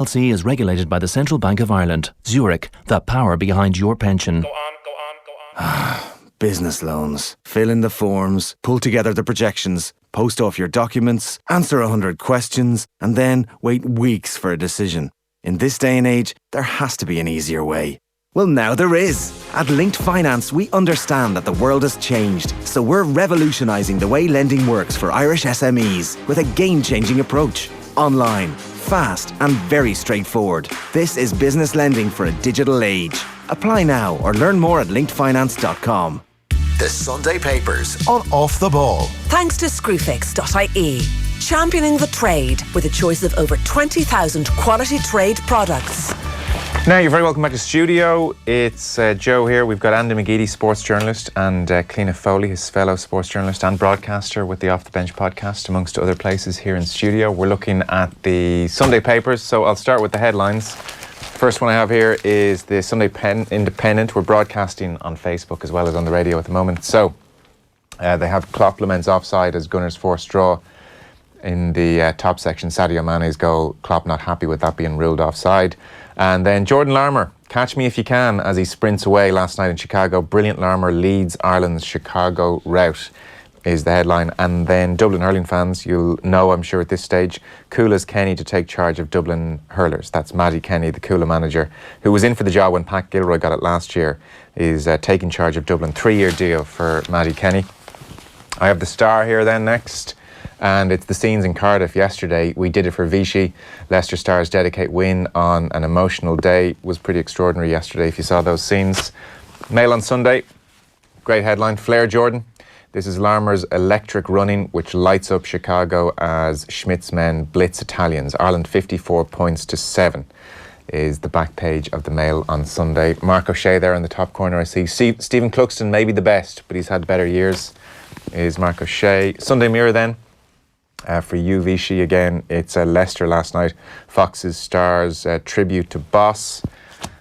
PLC is regulated by the Central Bank of Ireland. Zurich, the power behind your pension. Go on. Business loans. Fill in the forms, pull together the projections, post off your documents, answer 100 questions, and then wait weeks for a decision. In this day and age, there has to be an easier way. Well, now there is. At Linked Finance, we understand that the world has changed, so we're revolutionising the way lending works for Irish SMEs with a game-changing approach. Online, fast and very straightforward. This is business lending for a digital age. Apply now or learn more at linkedfinance.com. The Sunday Papers on Off the Ball. Thanks to Screwfix.ie. Championing the trade with a choice of over 20,000 quality trade products. Now, you're very welcome back to studio. It's Joe here. We've got Andy McGeady, sports journalist, and Cliona Foley, his fellow sports journalist and broadcaster with the Off the Bench podcast, amongst other places here in studio. We're looking at the Sunday Papers, so I'll start with the headlines. First one I have here is the Sunday Independent. We're broadcasting on Facebook as well as on the radio at the moment. So they have Klopp laments offside as Gunners forced draw. In the top section, Sadio Mane's goal, Klopp not happy with that being ruled offside. And then Jordan Larmour, catch me if you can, as he sprints away last night in Chicago. Brilliant Larmour leads Ireland's Chicago rout, is the headline. And then Dublin hurling fans, you'll know, I'm sure at this stage, Coola's Kenny to take charge of Dublin hurlers. That's Maddie Kenny, the Coola manager, who was in for the job when Pat Gilroy got it last year, is taking charge of Dublin. 3-year deal for Maddie Kenny. I have the Star here then next. And it's the scenes in Cardiff yesterday. We did it for Vichy. Leicester Stars dedicate win on an emotional day. Was pretty extraordinary yesterday if you saw those scenes. Mail on Sunday. Great headline. Flair Jordan. This is Larmour's electric running, which lights up Chicago as Schmidt's men blitz Italians. Ireland 54 points to 7 is the back page of the Mail on Sunday. Mark O'Shea there in the top corner. I see Stephen Cluxton, maybe the best, but he's had better years, is Mark O'Shea. Sunday Mirror then. For you, Vichy, again, it's Leicester last night. Fox's Stars tribute to Boss.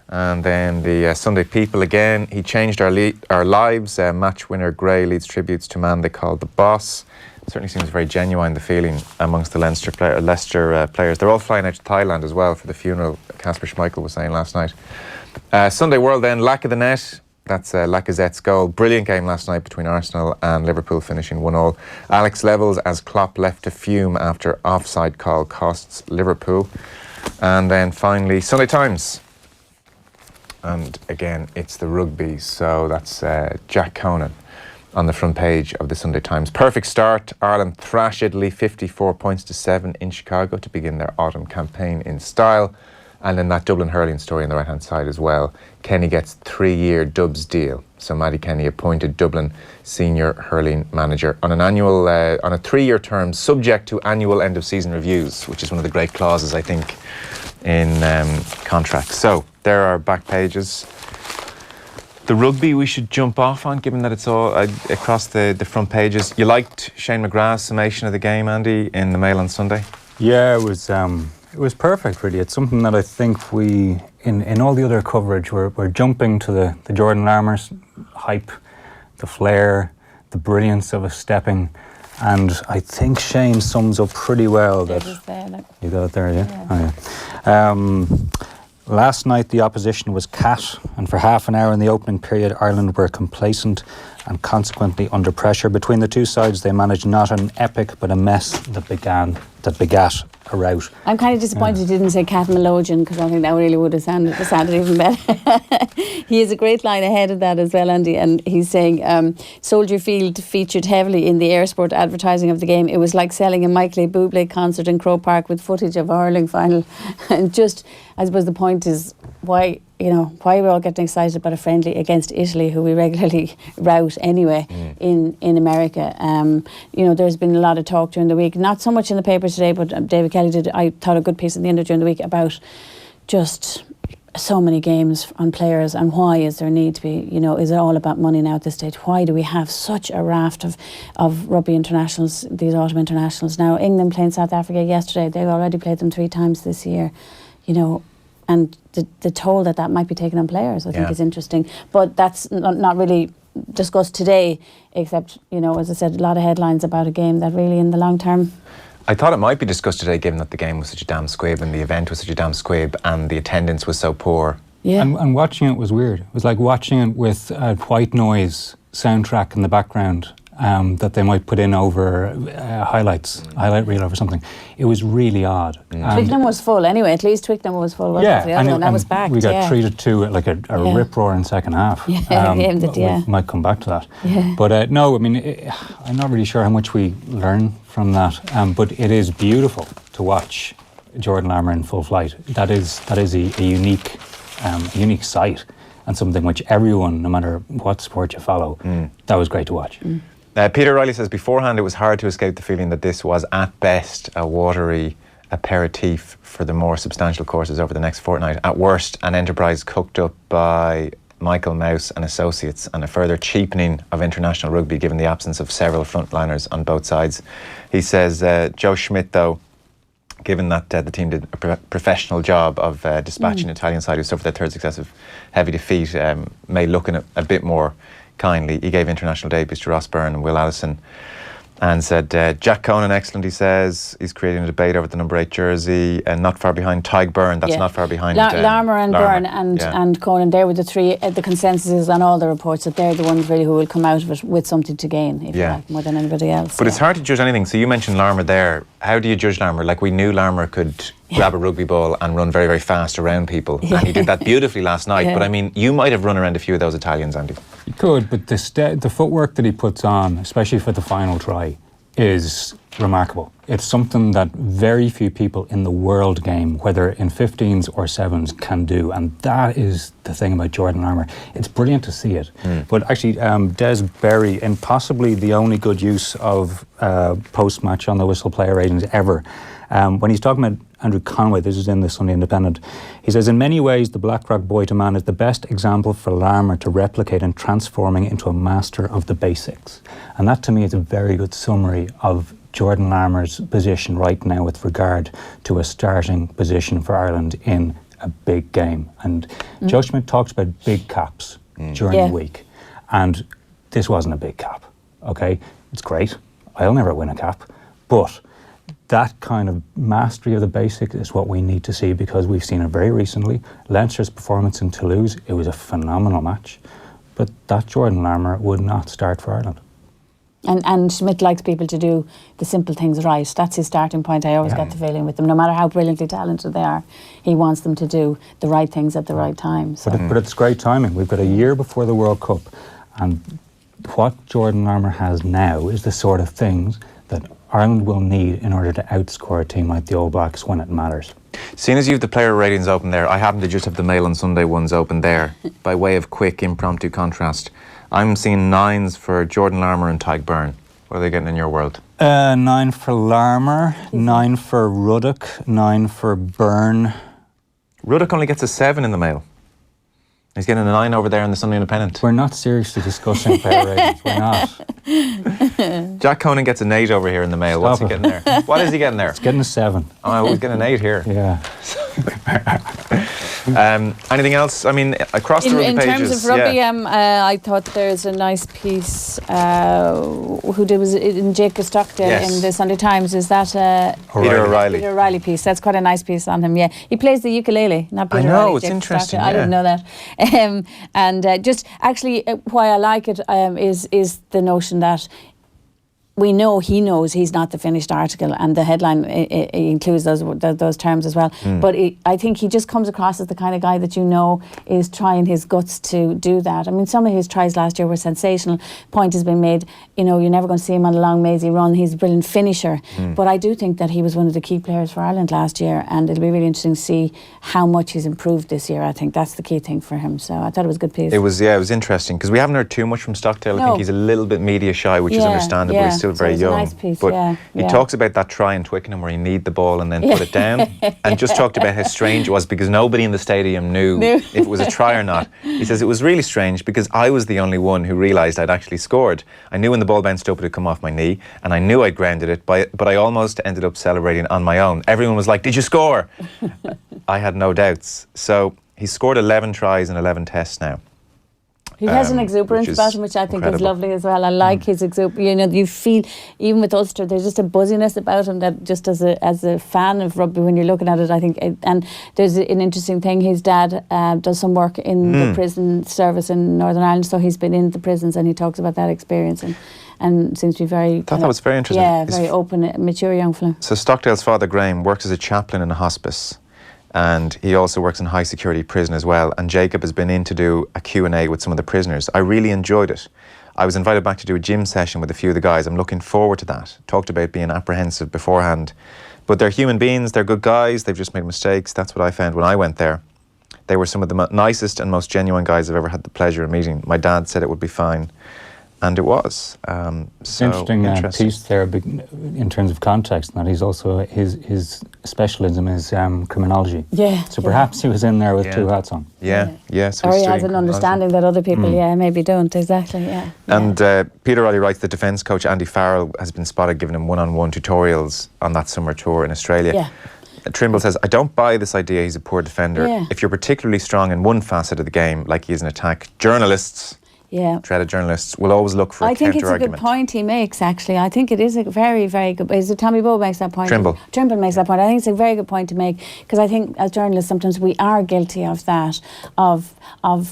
And then the Sunday People again. He changed our lives. Match winner Gray leads tributes to man they called the Boss. It certainly seems very genuine, the feeling amongst the Leicester players. They're all flying out to Thailand as well for the funeral, Casper Schmeichel was saying last night. Sunday World then, lack of the net. That's Lacazette's goal. Brilliant game last night between Arsenal and Liverpool, finishing 1-1. Alex Levels as Klopp left to fume after offside call costs Liverpool. And then finally, Sunday Times. And again, it's the rugby. So that's Jack Conan on the front page of the Sunday Times. Perfect start. Ireland thrash Italy 54 points to 7 in Chicago to begin their autumn campaign in style. And then that Dublin hurling story on the right-hand side as well. Kenny gets 3-year Dubs deal. So Maddie Kenny appointed Dublin senior hurling manager on an annual, on a 3-year term, subject to annual end-of-season reviews, which is one of the great clauses, I think, in contracts. So there are back pages. The rugby we should jump off on, given that it's all across the front pages. You liked Shane McGrath's summation of the game, Andy, in the Mail on Sunday? Yeah, it was perfect, really. It's something that I think we, in all the other coverage, we're jumping to the Jordan Larmour's hype, the flair, the brilliance of his stepping, and I think Shane sums up pretty well that... You got it there, yeah? Yeah. Oh, yeah. Last night the opposition was cat, and for half an hour in the opening period Ireland were complacent and consequently under pressure. Between the two sides they managed not an epic but a mess that begat a rout. I'm kind of disappointed you didn't say Cat Melodeon, because I think that really would have sounded even better. He has a great line ahead of that as well, Andy, and he's saying Soldier Field featured heavily in the Airsport advertising of the game. It was like selling a Michael Bublé concert in Croke Park with footage of a hurling final. And just, I suppose the point is why we're all getting excited about a friendly against Italy, who we regularly rout anyway in America. There's been a lot of talk during the week, not so much in the papers today, but David Kelly did, I thought, a good piece in the Indo during the week about just so many games on players, and why is there need to be, is it all about money now at this stage? Why do we have such a raft of rugby internationals, these autumn internationals? Now, England playing South Africa yesterday, they've already played them 3 times this year, and the toll that might be taken on players, I think, is interesting. But that's not really discussed today, except, as I said, a lot of headlines about a game that really in the long term... I thought it might be discussed today, given that the game was such a damn squib and the event was such a damn squib and the attendance was so poor. Yeah. And watching it was weird. It was like watching it with a white noise soundtrack in the background that they might put in over highlight reel over something. It was really odd. Twickenham was full anyway. At least Twickenham was full. Wasn't it? And that was backed. We got treated to like a rip-roaring second half. Yeah, we might come back to that. Yeah. But no, I mean, I'm not really sure how much we learn from that. But it is beautiful to watch Jordan Larmour in full flight. That is a unique sight, and something which everyone, no matter what sport you follow, that was great to watch. Peter Riley says, beforehand it was hard to escape the feeling that this was at best a watery aperitif for the more substantial courses over the next fortnight. At worst, an enterprise cooked up by Michael Mouse and associates, and a further cheapening of international rugby given the absence of several frontliners on both sides. He says, Joe Schmidt, though, given that the team did a professional job of dispatching the Italian side who suffered their third successive heavy defeat, may look in a bit more kindly. He gave international debuts to Ross Byrne and Will Allison, and said, Jack Conan, excellent, he says. He's creating a debate over the number 8 jersey, and not far behind Tig Byrne. That's not far behind Larmour and Byrne and Conan. They were the three. The consensus is on all the reports that they're the ones really who will come out of it with something to gain, if you like, more than anybody else. But it's hard to judge anything. So you mentioned Larmour there. How do you judge Larmour? Like, we knew Larmour could grab a rugby ball and run very, very fast around people. And he did that beautifully last night. But I mean, you might have run around a few of those Italians, Andy. You could, but the footwork that he puts on, especially for the final try, is remarkable. It's something that very few people in the world game, whether in 15s or 7s, can do. And that is the thing about Jordan Larmour. It's brilliant to see it. But actually, Des Berry, in possibly the only good use of post-match on the whistle player ratings ever, when he's talking about Andrew Conway, this is in the Sunday Independent, he says, in many ways, the Blackrock boy to man is the best example for Larmour to replicate in transforming into a master of the basics. And that, to me, is a very good summary of Jordan Larmour's position right now with regard to a starting position for Ireland in a big game. And Joe Schmidt talks about big caps during the week. And this wasn't a big cap, okay? It's great. I'll never win a cap. But that kind of mastery of the basics is what we need to see, because we've seen it very recently. Leinster's performance in Toulouse, it was a phenomenal match. But that Jordan Larmour would not start for Ireland. And Schmidt likes people to do the simple things right. That's his starting point. I always get the feeling with them. No matter how brilliantly talented they are, he wants them to do the right things at the right time. So. But it's great timing. We've got a year before the World Cup, and what Jordan Larmour has now is the sort of things that Ireland will need in order to outscore a team like the All Blacks when it matters. Seeing as you have the player ratings open there, I happen to just have the Mail on Sunday ones open there, by way of quick impromptu contrast. I'm seeing 9s for Jordan Larmour and Tig Byrne. What are they getting in your world? 9 for Larmour, 9 for Ruddock, 9 for Byrne. Ruddock only gets a 7 in the Mail. He's getting a 9 over there in the Sunday Independent. We're not seriously discussing player ratings. We're not. Jack Conan gets an 8 over here in the Mail. What's he getting there? What is he getting there? He's getting a 7. Oh, he's getting an 8 here. Yeah. Anything else? I mean, across the rugby pages. In terms of rugby, I thought there's a nice piece. Who did was it in Jacob Stockdale in the Sunday Times? Is that Peter O'Reilly? Peter O'Reilly piece. That's quite a nice piece on him. Yeah, he plays the ukulele. Not Peter I know, O'Reilly, it's Jacob interesting. I didn't know that. And just actually, why I like it is the notion that we know he knows he's not the finished article, and the headline includes those terms as well. But I think he just comes across as the kind of guy that is trying his guts to do that. I mean, some of his tries last year were sensational. Point has been made, you're never going to see him on a long mazy run. He's a brilliant finisher. But I do think that he was one of the key players for Ireland last year, and it'll be really interesting to see how much he's improved this year. I think that's the key thing for him. So I thought it was a good piece. It was interesting, because we haven't heard too much from Stockdale. I think he's a little bit media shy, which is understandable. He's still very young. Nice piece, but he talks about that try in Twickenham where he kneed the ball and then put it down, and just talked about how strange it was because nobody in the stadium knew if it was a try or not. He says it was really strange because I was the only one who realised I'd actually scored. I knew when the ball bounced up it had come off my knee, and I knew I'd grounded it, but I almost ended up celebrating on my own. Everyone was like, "Did you score?" I had no doubts. So he's scored 11 tries in 11 tests now. He has an exuberance which is about him, which I think is incredible. lovely as well. I like his exuberance. You know, you feel, even with Ulster, there's just a buzziness about him that just as a fan of rugby, when you're looking at it, I think, and there's an interesting thing. His dad does some work in the prison service in Northern Ireland, so he's been in the prisons and he talks about that experience and seems to be very... I thought that was very interesting. Yeah, very open, mature young fellow. So Stockdale's father, Graham, works as a chaplain in a hospice, and he also works in high security prison as well, and Jacob has been in to do a Q&A with some of the prisoners. I really enjoyed it. I was invited back to do a gym session with a few of the guys. I'm looking forward to that. Talked about being apprehensive beforehand. But they're human beings, they're good guys, they've just made mistakes. That's what I found when I went there. They were some of the nicest and most genuine guys I've ever had the pleasure of meeting. My dad said it would be fine. And it was. Interesting piece there in terms of context, that he's also, his specialism is criminology. Yeah. So perhaps he was in there with two hats on. Yeah. So or he's he has studying an understanding that other people, maybe don't. Exactly, yeah. And Peter Riley writes, the defence coach Andy Farrell has been spotted giving him one-on-one tutorials on that summer tour in Australia. Yeah. Trimble says, I don't buy this idea he's a poor defender. Yeah. If you're particularly strong in one facet of the game, like he is in attack, journalists... Yeah. Dreaded journalists will always look for a counter-argument. I think it's a good point he makes, actually. I think it is a very, very good... Is it Tommy Bowe makes that point? Trimble makes that point. I think it's a very good point to make, because I think as journalists sometimes we are guilty of that, of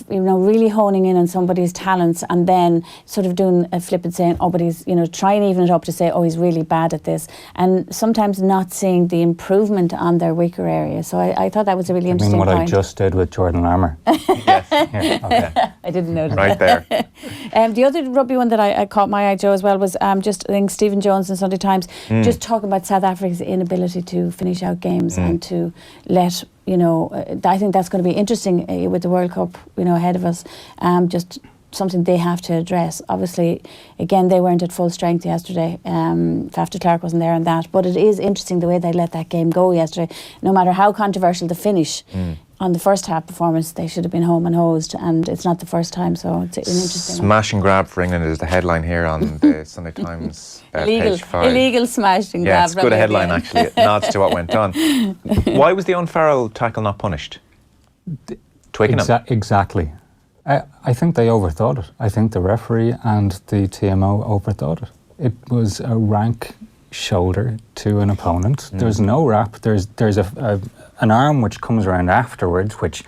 really honing in on somebody's talents and then sort of doing a flip and saying, oh, but he's, trying even it up to say, oh, he's really bad at this, and sometimes not seeing the improvement on their weaker areas. So I thought that was a really interesting point. I just did with Jordan Larmour. Yes. Yeah, okay. I didn't notice right there. The other rugby one that I caught my eye, Joe, as well, was just, I think, Stephen Jones in Sunday Times, just talking about South Africa's inability to finish out games and to let, I think that's going to be interesting with the World Cup, ahead of us, just something they have to address. Obviously, again, they weren't at full strength yesterday. Faf de Klerk wasn't there on that, but it is interesting the way they let that game go yesterday. No matter how controversial the finish, on the first half performance, they should have been home and hosed, and it's not the first time, so it's an interesting Smash and grab for England is the headline here on the Sunday Times page 5. Illegal smash and grab. Yeah, it's a good headline, actually. It nods to what went on. Why was the Farrell tackle not punished? Twickenham? Exactly. I think they overthought it. I think the referee and the TMO overthought it. It was a rank shoulder to an opponent. There's no wrap. There's an arm which comes around afterwards, which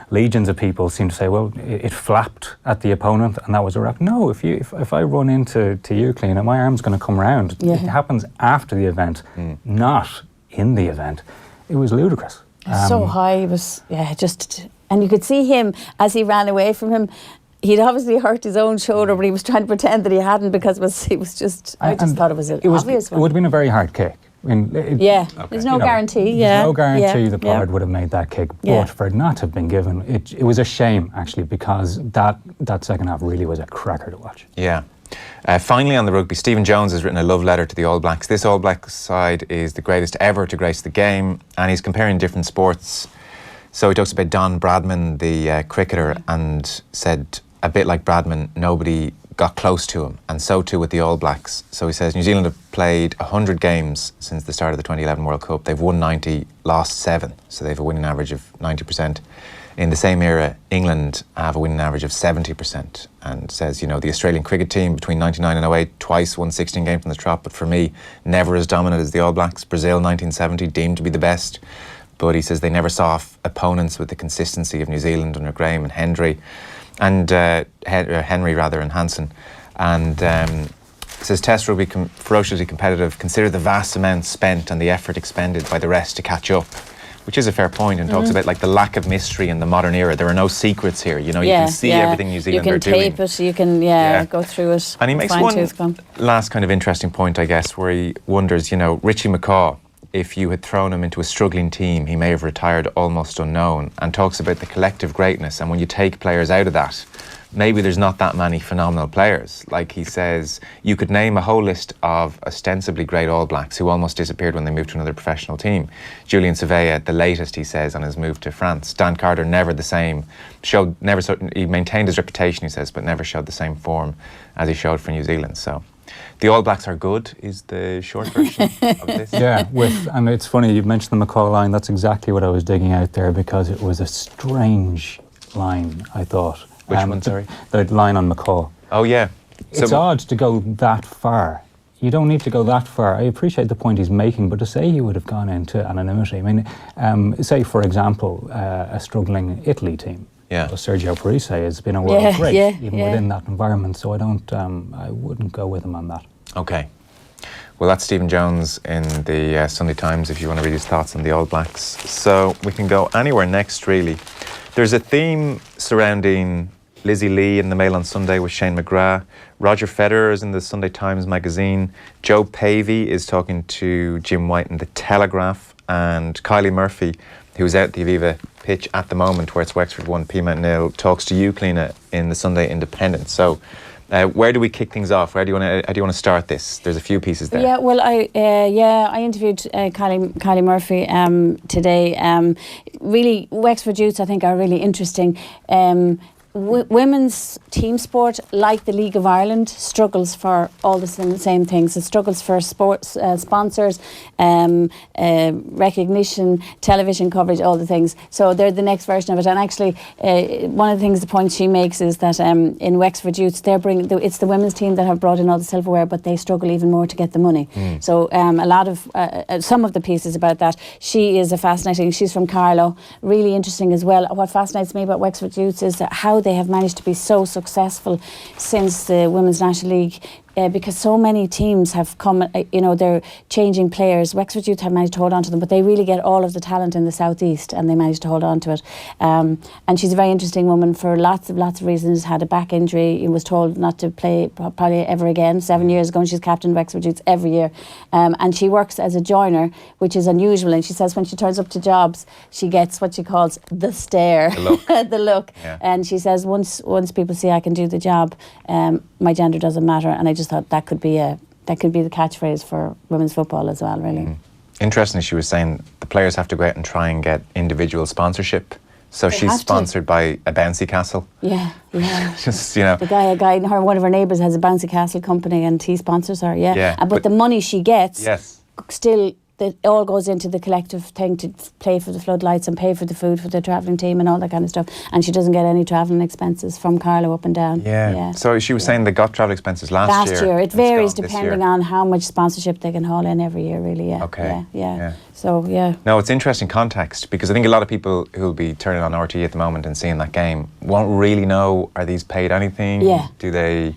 legions of people seem to say, well, it flapped at the opponent and that was a wrap. No, if I run into you, Cliona, my arm's going to come around. Yeah. It happens after the event, not in the event. It was ludicrous. So high, it was, and you could see him as he ran away from him. He'd obviously hurt his own shoulder, but he was trying to pretend that he hadn't, because I just thought it was an obvious one. It would have been a very hard kick. There's no guarantee. There's no guarantee the Pollard would have made that kick, but for it not to have been given, it was a shame, actually, because that second half really was a cracker to watch. Yeah. Finally, on the rugby, Stephen Jones has written a love letter to the All Blacks. This All Blacks side is the greatest ever to grace the game, and he's comparing different sports. So he talks about Don Bradman, the cricketer, and said, a bit like Bradman, nobody got close to him, and so too with the All Blacks. So he says New Zealand have played 100 games since the start of the 2011 World Cup. They've won 90, lost 7, so they have a winning average of 90%. In the same era, England have a winning average of 70%, and says, the Australian cricket team between 99 and 08 twice won 16 games from the trot, but for me, never as dominant as the All Blacks. Brazil 1970, deemed to be the best, but he says they never saw opponents with the consistency of New Zealand under Graham and Henry, and Henry and Hansen. And says Test rugby ferociously competitive. Consider the vast amount spent and the effort expended by the rest to catch up, which is a fair point, and talks about the lack of mystery in the modern era. There are no secrets here. You can see everything New Zealand are doing. You can tape it. You can go through it. And he makes one last kind of interesting point, I guess, where he wonders, Richie McCaw, if you had thrown him into a struggling team, he may have retired almost unknown, and talks about the collective greatness. And when you take players out of that, maybe there's not that many phenomenal players. Like he says, you could name a whole list of ostensibly great All Blacks who almost disappeared when they moved to another professional team. Julian Savea, the latest, he says, on his move to France. Dan Carter, never the same. He maintained his reputation, he says, but never showed the same form as he showed for New Zealand. So the All Blacks are good, is the short version of this. Yeah, and it's funny, you mentioned the McCaw line. That's exactly what I was digging out there, because it was a strange line, I thought. Which one, sorry? The line on McCaw. Oh, yeah. It's odd to go that far. You don't need to go that far. I appreciate the point he's making, but to say he would have gone into anonymity, I mean, say, for example, a struggling Italy team. Yeah. Sergio Parise has been a world great, even within that environment, so I wouldn't go with him on that. Okay. Well, that's Stephen Jones in the Sunday Times if you want to read his thoughts on the All Blacks. So we can go anywhere next, really. There's a theme surrounding Lizzie Lee in the Mail on Sunday with Shane McGrath. Roger Federer is in the Sunday Times magazine. Joe Pavey is talking to Jim White in the Telegraph. And Kylie Murphy, who's out at the Aviva pitch at the moment where it's Wexford 1, Peamount 0, talks to you, Cliona, in the Sunday Independent. So where do we kick things off? How do you want to start this? There's a few pieces there. Yeah, well, I interviewed Kylie Murphy today. Really, Wexford youths, I think, are really interesting. Women's team sport, like the League of Ireland, struggles for all the same things. It struggles for sports sponsors, recognition, television coverage, all the things. So they're the next version of it. And actually, one of the things, the point she makes is that in Wexford Youth, it's the women's team that have brought in all the silverware, but they struggle even more to get the money. So a lot of some of the pieces about that. She is she's from Carlow, really interesting as well. What fascinates me about Wexford Youth is how they have managed to be so successful since the Women's National League. Because so many teams have come, they're changing players. Wexford Youth have managed to hold on to them, but they really get all of the talent in the southeast, and they managed to hold on to it. And she's a very interesting woman for lots of reasons. Had a back injury, was told not to play probably ever again 7 years ago, and she's captain Wexford Youth every year. And she works as a joiner, which is unusual. And she says when she turns up to jobs, she gets what she calls the stare, the look. the look. Yeah. And she says once people see I can do the job, my gender doesn't matter. And I just thought that could be the catchphrase for women's football as well, really. Interestingly, she was saying the players have to go out and try and get individual sponsorship. So she's sponsored by a bouncy castle. Yeah. Just, The guy, one of her neighbours has a bouncy castle company, and he sponsors her. But the money she gets, still. It all goes into the collective thing to pay for the floodlights and pay for the food for the travelling team and all that kind of stuff. And she doesn't get any travelling expenses from Carlow up and down. Yeah. So she was saying they got travel expenses last year. It varies depending on how much sponsorship they can haul in every year, really. Okay. Yeah. So, yeah. No, it's interesting context, because I think a lot of people who'll be turning on RT at the moment and seeing that game won't really know, are these paid anything? Yeah. Are they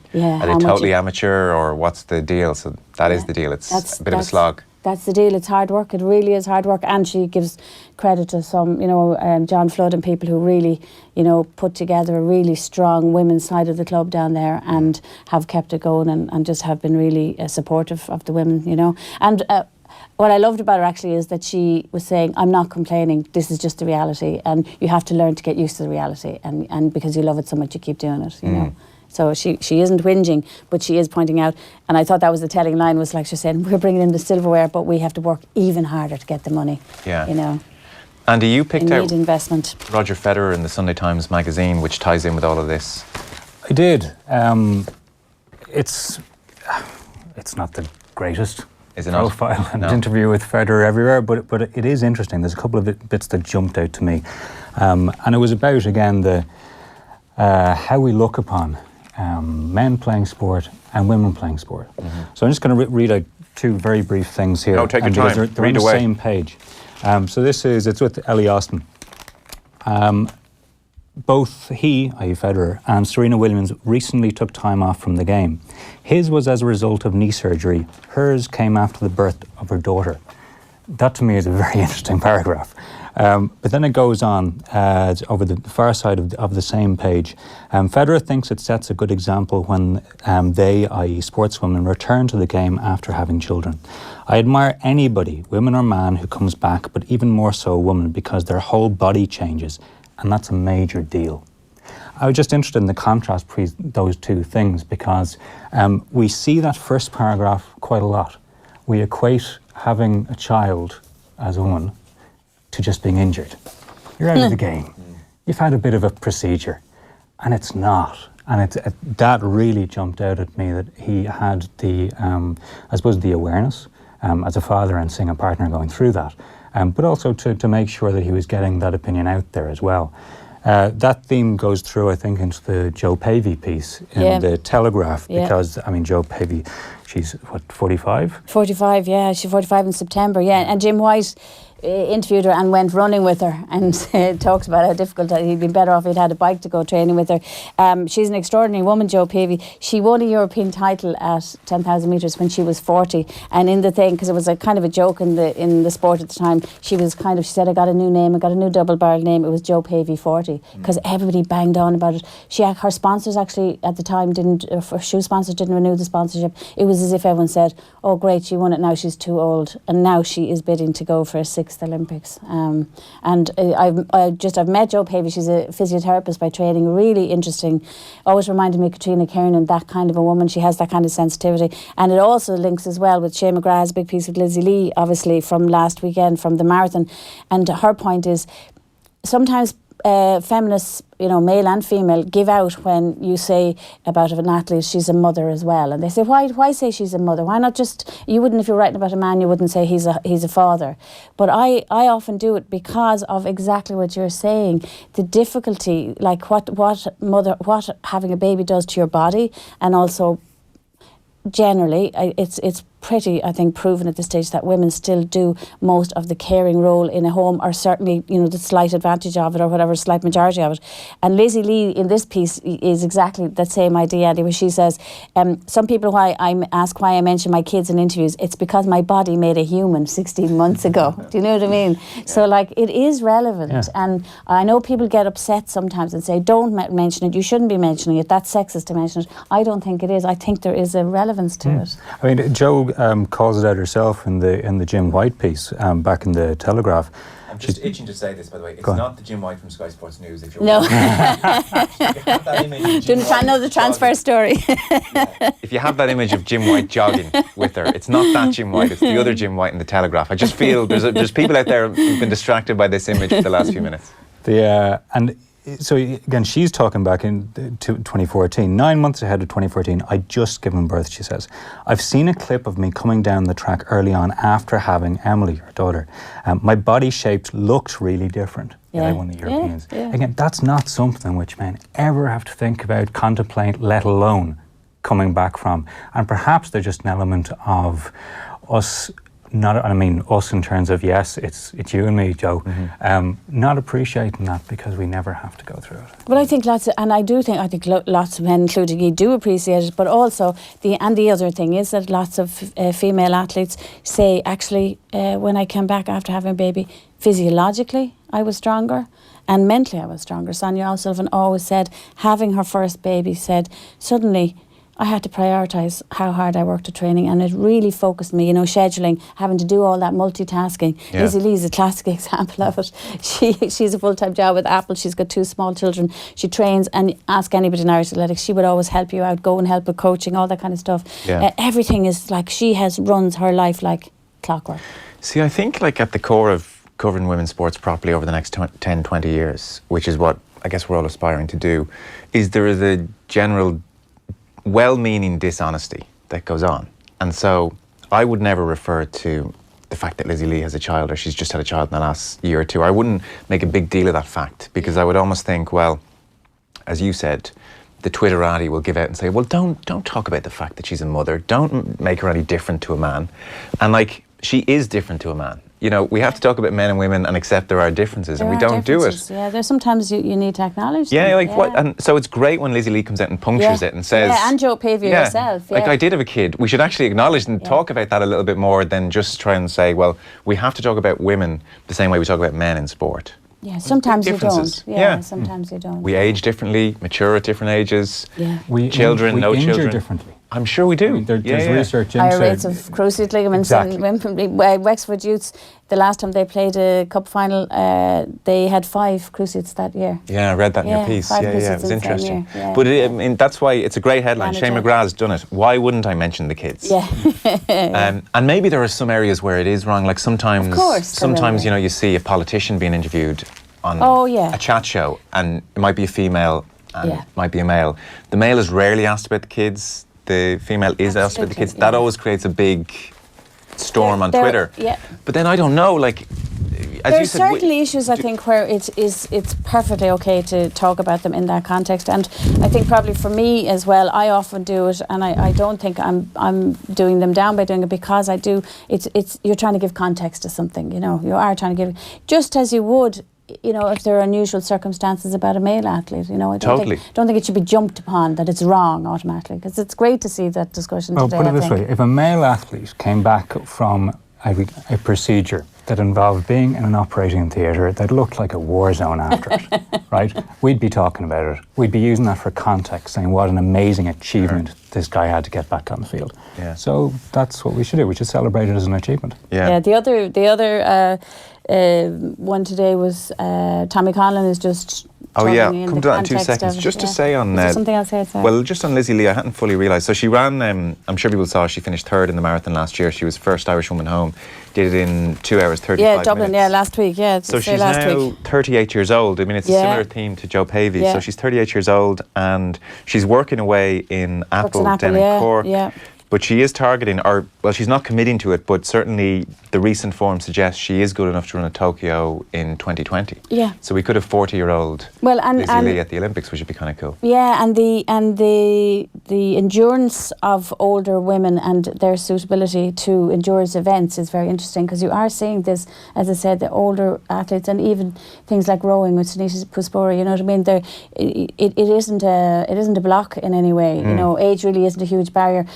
totally amateur, or what's the deal? So that is the deal. It's a bit of a slog. That's the deal. It's hard work. It really is hard work. And she gives credit to some, John Flood and people who really, put together a really strong women's side of the club down there and have kept it going and just have been really supportive of the women, And what I loved about her actually is that she was saying, I'm not complaining, this is just the reality, and you have to learn to get used to the reality, and because you love it so much you keep doing it, you know. So she isn't whinging, but she is pointing out, and I thought that was the telling line, was like she said, we're bringing in the silverware, but we have to work even harder to get the money. Yeah. Andy, you picked out investment. Roger Federer in the Sunday Times magazine, which ties in with all of this. I did. It's not the greatest profile and interview with Federer everywhere, but it is interesting. There's a couple of bits that jumped out to me, and it was about, again, the how we look upon men playing sport and women playing sport. So I'm just going to read out two very brief things here. No, take your time. They're on the same page. So it's with Ellie Austin. Both he, i.e. Federer, and Serena Williams recently took time off from the game. His was as a result of knee surgery. Hers came after the birth of her daughter. That to me is a very interesting paragraph. But then it goes on over the far side of the same page. Federer thinks it sets a good example when they, i.e. sportswomen, return to the game after having children. I admire anybody, woman or man, who comes back, but even more so a woman, because their whole body changes, and that's a major deal. I was just interested in the contrast between those two things, because we see that first paragraph quite a lot. We equate having a child as a woman to just being injured. You're out of the game. You've had a bit of a procedure, and it's not. And that really jumped out at me, that he had the awareness as a father and seeing a partner going through that, but also to make sure that he was getting that opinion out there as well. That theme goes through, I think, into the Joe Pavey piece in the Telegraph, because, I mean, Joe Pavey, she's, what, 45? 45, yeah. She's 45 in September, yeah. And Jim White interviewed her and went running with her and talks about how difficult he'd been better off if he'd had a bike to go training with her. She's an extraordinary woman, Joe Pavey. She won a European title at 10,000 metres when she was 40, and in the thing, because it was a kind of a joke in the sport at the time, she said, I got a new name, I got a new double-barrel name, it was Joe Pavey 40, because everybody banged on about it. Her sponsors actually at the time shoe sponsors didn't renew the sponsorship. It was as if everyone said, oh great, she won it, now she's too old, and now she is bidding to go for a 6th Olympics. I've met Joe Pavey. She's a physiotherapist by training, really interesting. Always reminded me of Katrina Kiernan, that kind of a woman. She has that kind of sensitivity, and it also links as well with Shane McGrath's big piece with Lizzie Lee, obviously from last weekend from the marathon. And her point is, sometimes feminists, male and female, give out when you say about an athlete she's a mother as well, and they say why say she's a mother? Why not just, you wouldn't, if you're writing about a man, you wouldn't say he's a father. But I often do it because of exactly what you're saying, the difficulty, like what having a baby does to your body, and also generally it's pretty, I think, proven at this stage that women still do most of the caring role in a home, or certainly, the slight advantage of it, or whatever, slight majority of it. And Lizzie Lee in this piece is exactly that same idea, Andy, where she says, some people ask why I mention my kids in interviews, it's because my body made a human 16 months ago. Do you know what I mean? Yeah. So, it is relevant. Yeah. And I know people get upset sometimes and say, don't mention it, you shouldn't be mentioning it, that's sexist to mention it. I don't think it is. I think there is a relevance to it. I mean, Joe calls it out herself in the Jim White piece back in the Telegraph. I'm just itching to say this, by the way. It's not the Jim White from Sky Sports News. If you're no. Didn't try another transfer story. If you have that image of Jim White jogging with her, it's not that Jim White. It's the other Jim White in the Telegraph. I just feel there's people out there who've been distracted by this image for the last few minutes. So again, she's talking back in 2014, 9 months ahead of 2014. I'd just given birth, she says. I've seen a clip of me coming down the track early on after having Emily, her daughter. My body shape looked really different. Yeah. I won the Europeans. Yeah. Again, that's not something which men ever have to think about, contemplate, let alone coming back from. And perhaps they're just an element of us. Us in terms of, yes, it's you and me, Joe, not appreciating that because we never have to go through it. But I think lots of men, including you, do appreciate it. But also, the other thing is that lots of female athletes say, actually, when I came back after having a baby, physiologically I was stronger and mentally I was stronger. Sonia O'Sullivan always said, having her first baby, said, suddenly I had to prioritise how hard I worked at training, and it really focused me, scheduling, having to do all that multitasking. Yeah. Lizzie Lee is a classic example of it. She's a full-time job with Apple, she's got 2 small children, she trains, and ask anybody in Irish athletics, she would always help you out, go and help with coaching, all that kind of stuff. Yeah. Everything is runs her life like clockwork. See, I think at the core of covering women's sports properly over the next 10, 20 years, which is what I guess we're all aspiring to do, is there is a general well-meaning dishonesty that goes on. And so I would never refer to the fact that Lizzie Lee has a child, or she's just had a child in the last year or two. I wouldn't make a big deal of that fact, because I would almost think, well, as you said, the Twitterati will give out and say, well, don't talk about the fact that she's a mother. Don't make her any different to a man. And she is different to a man. We have to talk about men and women and accept there are differences, and we don't do it. Yeah, there's sometimes you need to acknowledge them. Yeah, what? And so it's great when Lizzie Lee comes out and punctures it and says... Yeah, and Joe Pavey herself. Yeah. I did have a kid. We should actually acknowledge and talk about that a little bit more than just try and say, well, we have to talk about women the same way we talk about men in sport. Yeah, sometimes you don't. Yeah, sometimes you don't. We age differently, mature at different ages. Yeah. Children, no children. We injure differently. I'm sure we do. There's research. Higher rates of cruciate ligaments. Exactly. And Wexford Youths, the last time they played a cup final, they had 5 cruciates that year. Yeah, I read that in your piece. It was interesting. Yeah. But that's why it's a great headline. Shane McGrath's done it. Why wouldn't I mention the kids? Yeah. And maybe there are some areas where it is wrong. Sometimes, of course, you see a politician being interviewed on a chat show, and it might be a female and it might be a male. The male is rarely asked about the kids. The female is asked about the kids. That always creates a big storm on There- Twitter. yeah. But then I don't know, like, as There you are said, certainly issues, I think, where it's perfectly okay to talk about them in that context. And I think probably for me as well, I often do it, and I don't think I'm doing them down by doing it, because I do. It's you're trying to give context to something. You know, you are trying to give, just as you would, you know, if there are unusual circumstances about a male athlete. You know, I don't think it should be jumped upon that it's wrong automatically, because it's great to see that discussion today. Put it I this think. way: if a male athlete came back from a procedure that involved being in an operating theatre that looked like a war zone after it, right? We'd be talking about it. We'd be using that for context, saying what an amazing achievement this guy had to get back on the field. Yeah. So that's what we should do. We should celebrate it as an achievement. Yeah. The other one today was Tommy Conlon is just. Oh yeah, talking in come the to that in 2 context seconds. of it, Just to yeah. say on Is there something else here? Sorry. well, just on Lizzie Lee, I hadn't fully realised. So she ran, I'm sure people saw, she finished third in the marathon last year. She was first Irish woman home. Did it in 2 hours, 35 minutes. Yeah, Dublin, last week, So she's last now week. 38 years old. I mean, it's a similar theme to Joe Pavey. Yeah. So she's 38 years old and she's working away in Apple, Apple, down in Cork. yeah. But she is targeting, or, well, she's not committing to it, but certainly the recent form suggests she is good enough to run at Tokyo in 2020. Yeah. So we could have 40-year-old Lizzie Lee at the Olympics, which would be kind of cool. Yeah, and the endurance of older women and their suitability to endurance events is very interesting, because you are seeing this, as I said, the older athletes, and even things like rowing with Sunita Puspora. You know what I mean? It isn't a block in any way. You know, age really isn't a huge barrier.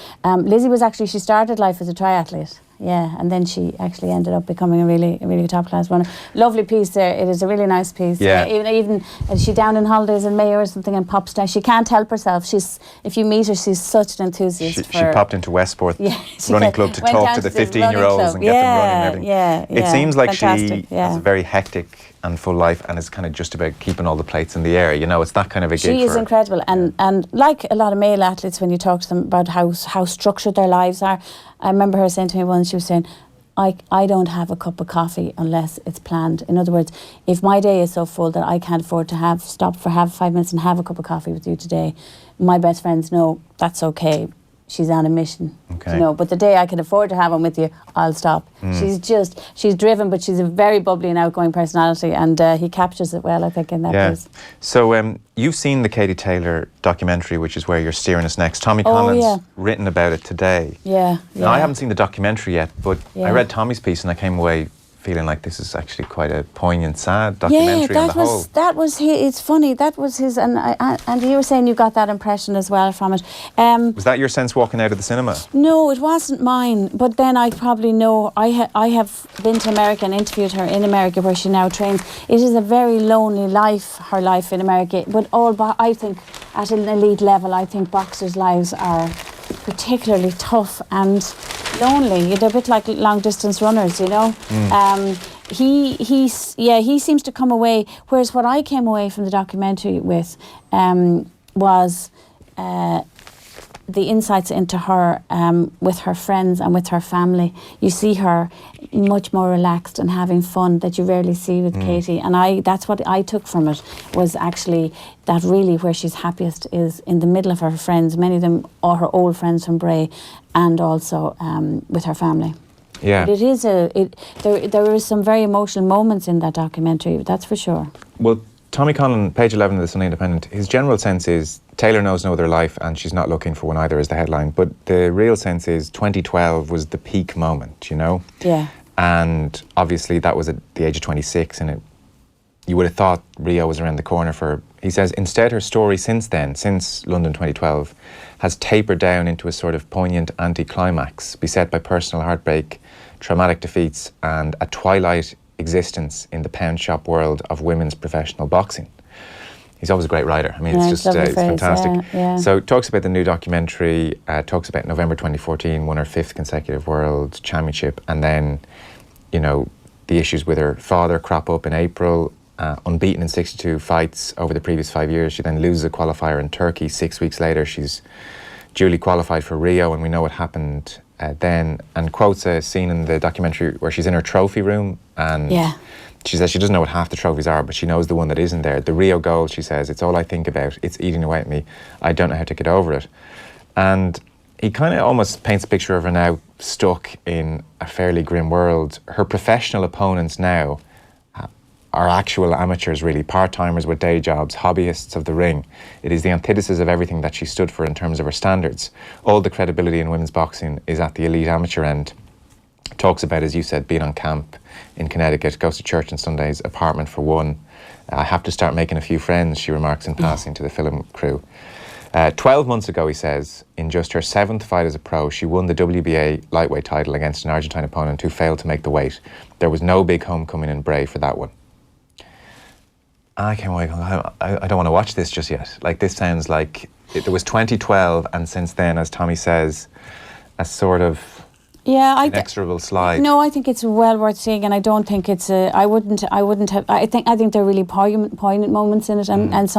Lizzie she started life as a triathlete. Yeah, and then she actually ended up becoming a really top class runner. Lovely piece there. It is a really nice piece. Yeah. Even is she down in holidays in May or something and pops down. She can't help herself. If you meet her, she's such an enthusiast. She popped into Westport running club to went talk down to the the 15-year-olds and get them running and everything. Yeah, It seems like fantastic, she has a very hectic and full life, and is kind of just about keeping all the plates in the air. You know, it's that kind of a gig She is for her. incredible, and like a lot of male athletes, when you talk to them about how structured their lives are, I remember her saying to me once, she was saying, I don't have a cup of coffee unless it's planned. In other words, if my day is so full that I can't afford to stop for 5 minutes and have a cup of coffee with you today, my best friends know that's okay. She's on a mission, Okay. you know. But the day I can afford to have one with you, I'll stop. She's driven, but she's a very bubbly and outgoing personality, and he captures it well, I think, in that piece. So you've seen the Katie Taylor documentary, which is where you're steering us next. Tommy Conlon's written about it today. Yeah. Now, I haven't seen the documentary yet, but Yeah. I read Tommy's piece and I came away feeling like this is actually quite a poignant, sad documentary on the whole. That was his, it's funny, that was his, and you were saying you got that impression as well from it. Was that your sense walking out of the cinema? No, it wasn't mine, but then I probably know, I have been to America and interviewed her in America where she now trains. It is a very lonely life, her life in America, but I think at an elite level, I think boxers' lives are particularly tough and lonely. They're a bit like long distance runners, you know. He seems to come away. Whereas what I came away from the documentary with was the insights into her with her friends and with her family. You see her much more relaxed and having fun that you rarely see with Katie. And that's what I took from it, was actually that really where she's happiest is in the middle of her friends, many of them are her old friends from Bray, and also with her family. Yeah. But there is some very emotional moments in that documentary, that's for sure. Well, Tommy Conlon, page 11 of the Sunday Independent, his general sense is Taylor knows no other life and she's not looking for one either, is the headline. But the real sense is 2012 was the peak moment, you know? Yeah. And obviously that was at the age of 26, and you would have thought Rio was around the corner for her. He says, instead her story since then, since London 2012, has tapered down into a sort of poignant anti-climax, beset by personal heartbreak, traumatic defeats, and a twilight existence in the pound shop world of women's professional boxing. He's always a great writer. I mean, it's just it's fantastic. Yeah. So talks about the new documentary, talks about November 2014, won her 5th consecutive world championship, and then, you know, the issues with her father crop up in April, unbeaten in 62 fights over the previous 5 years. She then loses a qualifier in Turkey. 6 weeks later, she's duly qualified for Rio, and we know what happened then, and quotes a scene in the documentary where she's in her trophy room, and she says she doesn't know what half the trophies are, but she knows the one that isn't there. The Rio gold, she says, it's all I think about. It's eating away at me. I don't know how to get over it. And he kind of almost paints a picture of her now stuck in a fairly grim world. Her professional opponents now are actual amateurs, really, part-timers with day jobs, hobbyists of the ring. It is the antithesis of everything that she stood for in terms of her standards. All the credibility in women's boxing is at the elite amateur end. Talks about, as you said, being on camp in Connecticut, goes to church on Sundays, apartment for one. I have to start making a few friends, she remarks in passing to the film crew. 12 months ago, he says, in just her 7th fight as a pro, she won the WBA lightweight title against an Argentine opponent who failed to make the weight. There was no big homecoming in Bray for that one. I can't wait. I don't want to watch this just yet. Like, this sounds like it was 2012, and since then, as Tommy says, a sort of inexorable slide. No, I think it's well worth seeing, and I don't think it's I wouldn't have. I think there are really poignant moments in it, and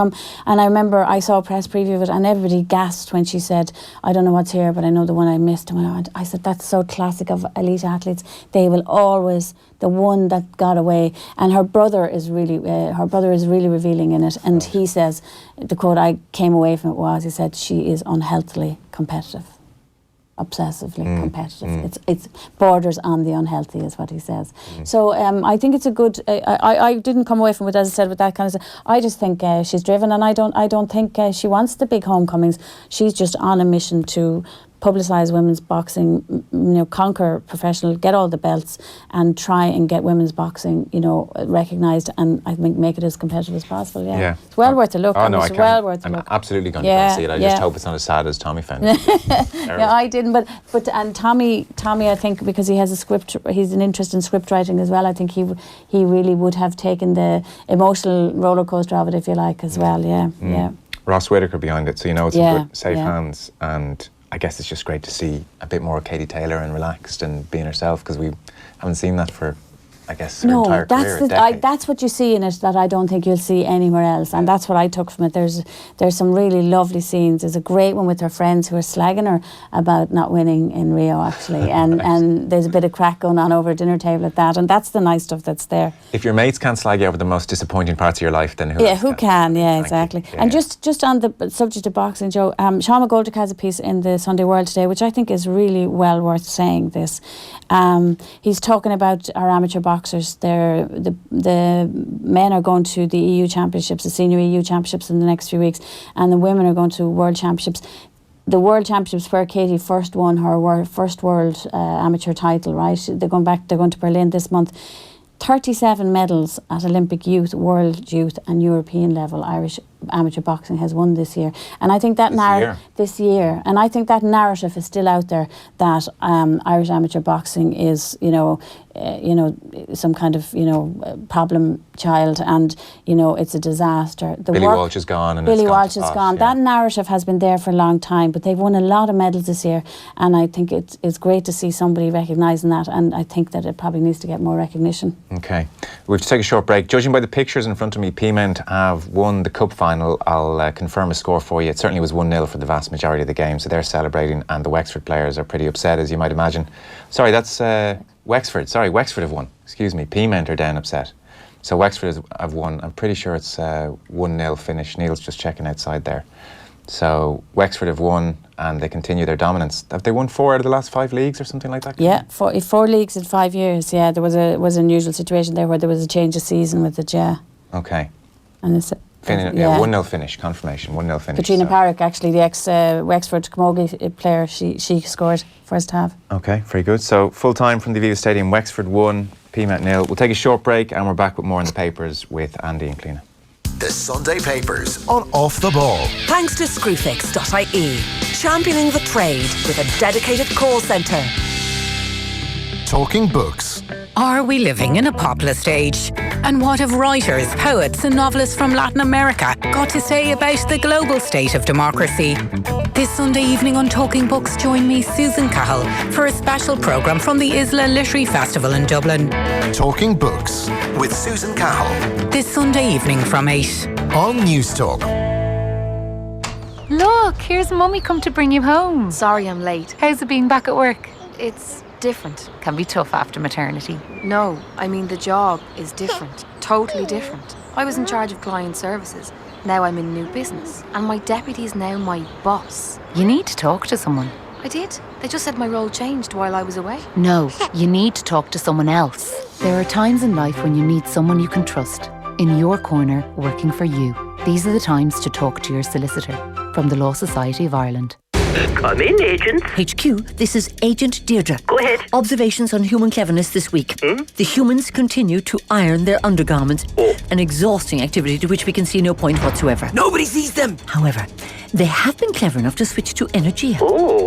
I remember I saw a press preview of it, and everybody gasped when she said, "I don't know what's here, but I know the one I missed." And I said, "That's so classic of elite athletes. They will always the one that got away." And her brother is really revealing in it, and he says, the quote I came away from it was, he said, "She is unhealthily competitive." Obsessively competitive. It's borders on the unhealthy, is what he says. So I think it's a good. I didn't come away from it, as I said, with that kind of stuff. I just think she's driven, and I don't think she wants the big homecomings. She's just on a mission to publicise women's boxing, conquer professional, get all the belts, and try and get women's boxing, recognised, and I think make it as competitive as possible. Yeah. It's well worth a look. Oh no, it's well worth a look. I'm absolutely going to go and see it. I just hope it's not as sad as Tommy found it. Yeah, I didn't, but and Tommy, I think, because he has he's an interest in script writing as well. I think he really would have taken the emotional roller coaster of it, if you like, as well. Yeah. Ross Whitaker behind it, so it's in good, safe hands, and I guess it's just great to see a bit more Katie Taylor and relaxed and being herself, because we haven't seen that for, I guess, her entire career. That's what you see in it that I don't think you'll see anywhere else, and that's what I took from it. There's some really lovely scenes. There's a great one with her friends who are slagging her about not winning in Rio, actually, and there's a bit of crack going on over a dinner table at that, and that's the nice stuff that's there. If your mates can't slag you over the most disappointing parts of your life, then who else who can? Yeah, exactly. Yeah. And just on the subject of boxing, Joe, Sean McGoldrick has a piece in the Sunday World today, which I think is really well worth saying. He's talking about our amateur boxers. The men are going to the EU Championships, the senior EU Championships in the next few weeks, and the women are going to World Championships. The World Championships where Katie first won her first World Amateur title, right? They're going to Berlin this month. 37 medals at Olympic youth, World youth and European level Irish amateur boxing has won this year. And I think that this year, and I think that narrative is still out there that Irish amateur boxing is, some kind of, problem child, and, it's a disaster. Billy Walsh is gone. Billy Walsh is gone. Yeah. That narrative has been there for a long time, but they've won a lot of medals this year, and I think it's great to see somebody recognising that, and I think that it probably needs to get more recognition. Okay. We have to take a short break. Judging by the pictures in front of me, Eamon have won the Cup final. I'll confirm a score for you. It certainly was 1-0 for the vast majority of the game, so they're celebrating, and the Wexford players are pretty upset, as you might imagine. Sorry, that's Wexford. Sorry, Wexford have won. Excuse me. Peamount are down upset. So Wexford have won. I'm pretty sure it's 1-0 finish. Neil's just checking outside there. So Wexford have won, and they continue their dominance. Have they won 4 out of the last 5 leagues or something like that? Yeah, 4 leagues in 5 years. Yeah, there was an unusual situation there where there was a change of season with it. Yeah. Okay. And it's 1-0 finish, confirmation, 1-0 finish. Katrina Parrick, actually, the ex-Wexford Camogie player, she scored first half. Okay, very good. So full time from the Aviva Stadium, Wexford 1, Peamount 0. We'll take a short break, and we're back with more in the papers with Andy and Cliona. The Sunday Papers on Off the Ball. Thanks to Screwfix.ie, championing the trade with a dedicated call centre. Talking books. Are we living in a populist age? And what have writers, poets and novelists from Latin America got to say about the global state of democracy? This Sunday evening on Talking Books, join me, Susan Cahill, for a special programme from the Isla Literary Festival in Dublin. Talking Books with Susan Cahill. This Sunday evening from 8 on News Talk. Look, here's Mummy come to bring you home. Sorry I'm late. How's it being back at work? It's different. Can be tough after maternity. No, I mean the job is different. Totally different. I was in charge of client services. Now I'm in new business. And my deputy is now my boss. You need to talk to someone. I I did. They just said my role changed while I was away. No, you need to talk to someone else. There are times in life when you need someone you can trust. In your corner, working for you. These are the times to talk to your solicitor. From the Law Society of Ireland. Come in, Agent. HQ, this is Agent Deirdre. Go ahead. Observations on human cleverness this week. The humans continue to iron their undergarments. An exhausting activity to which we can see no point whatsoever. Nobody sees them. However, they have been clever enough to switch to Energia,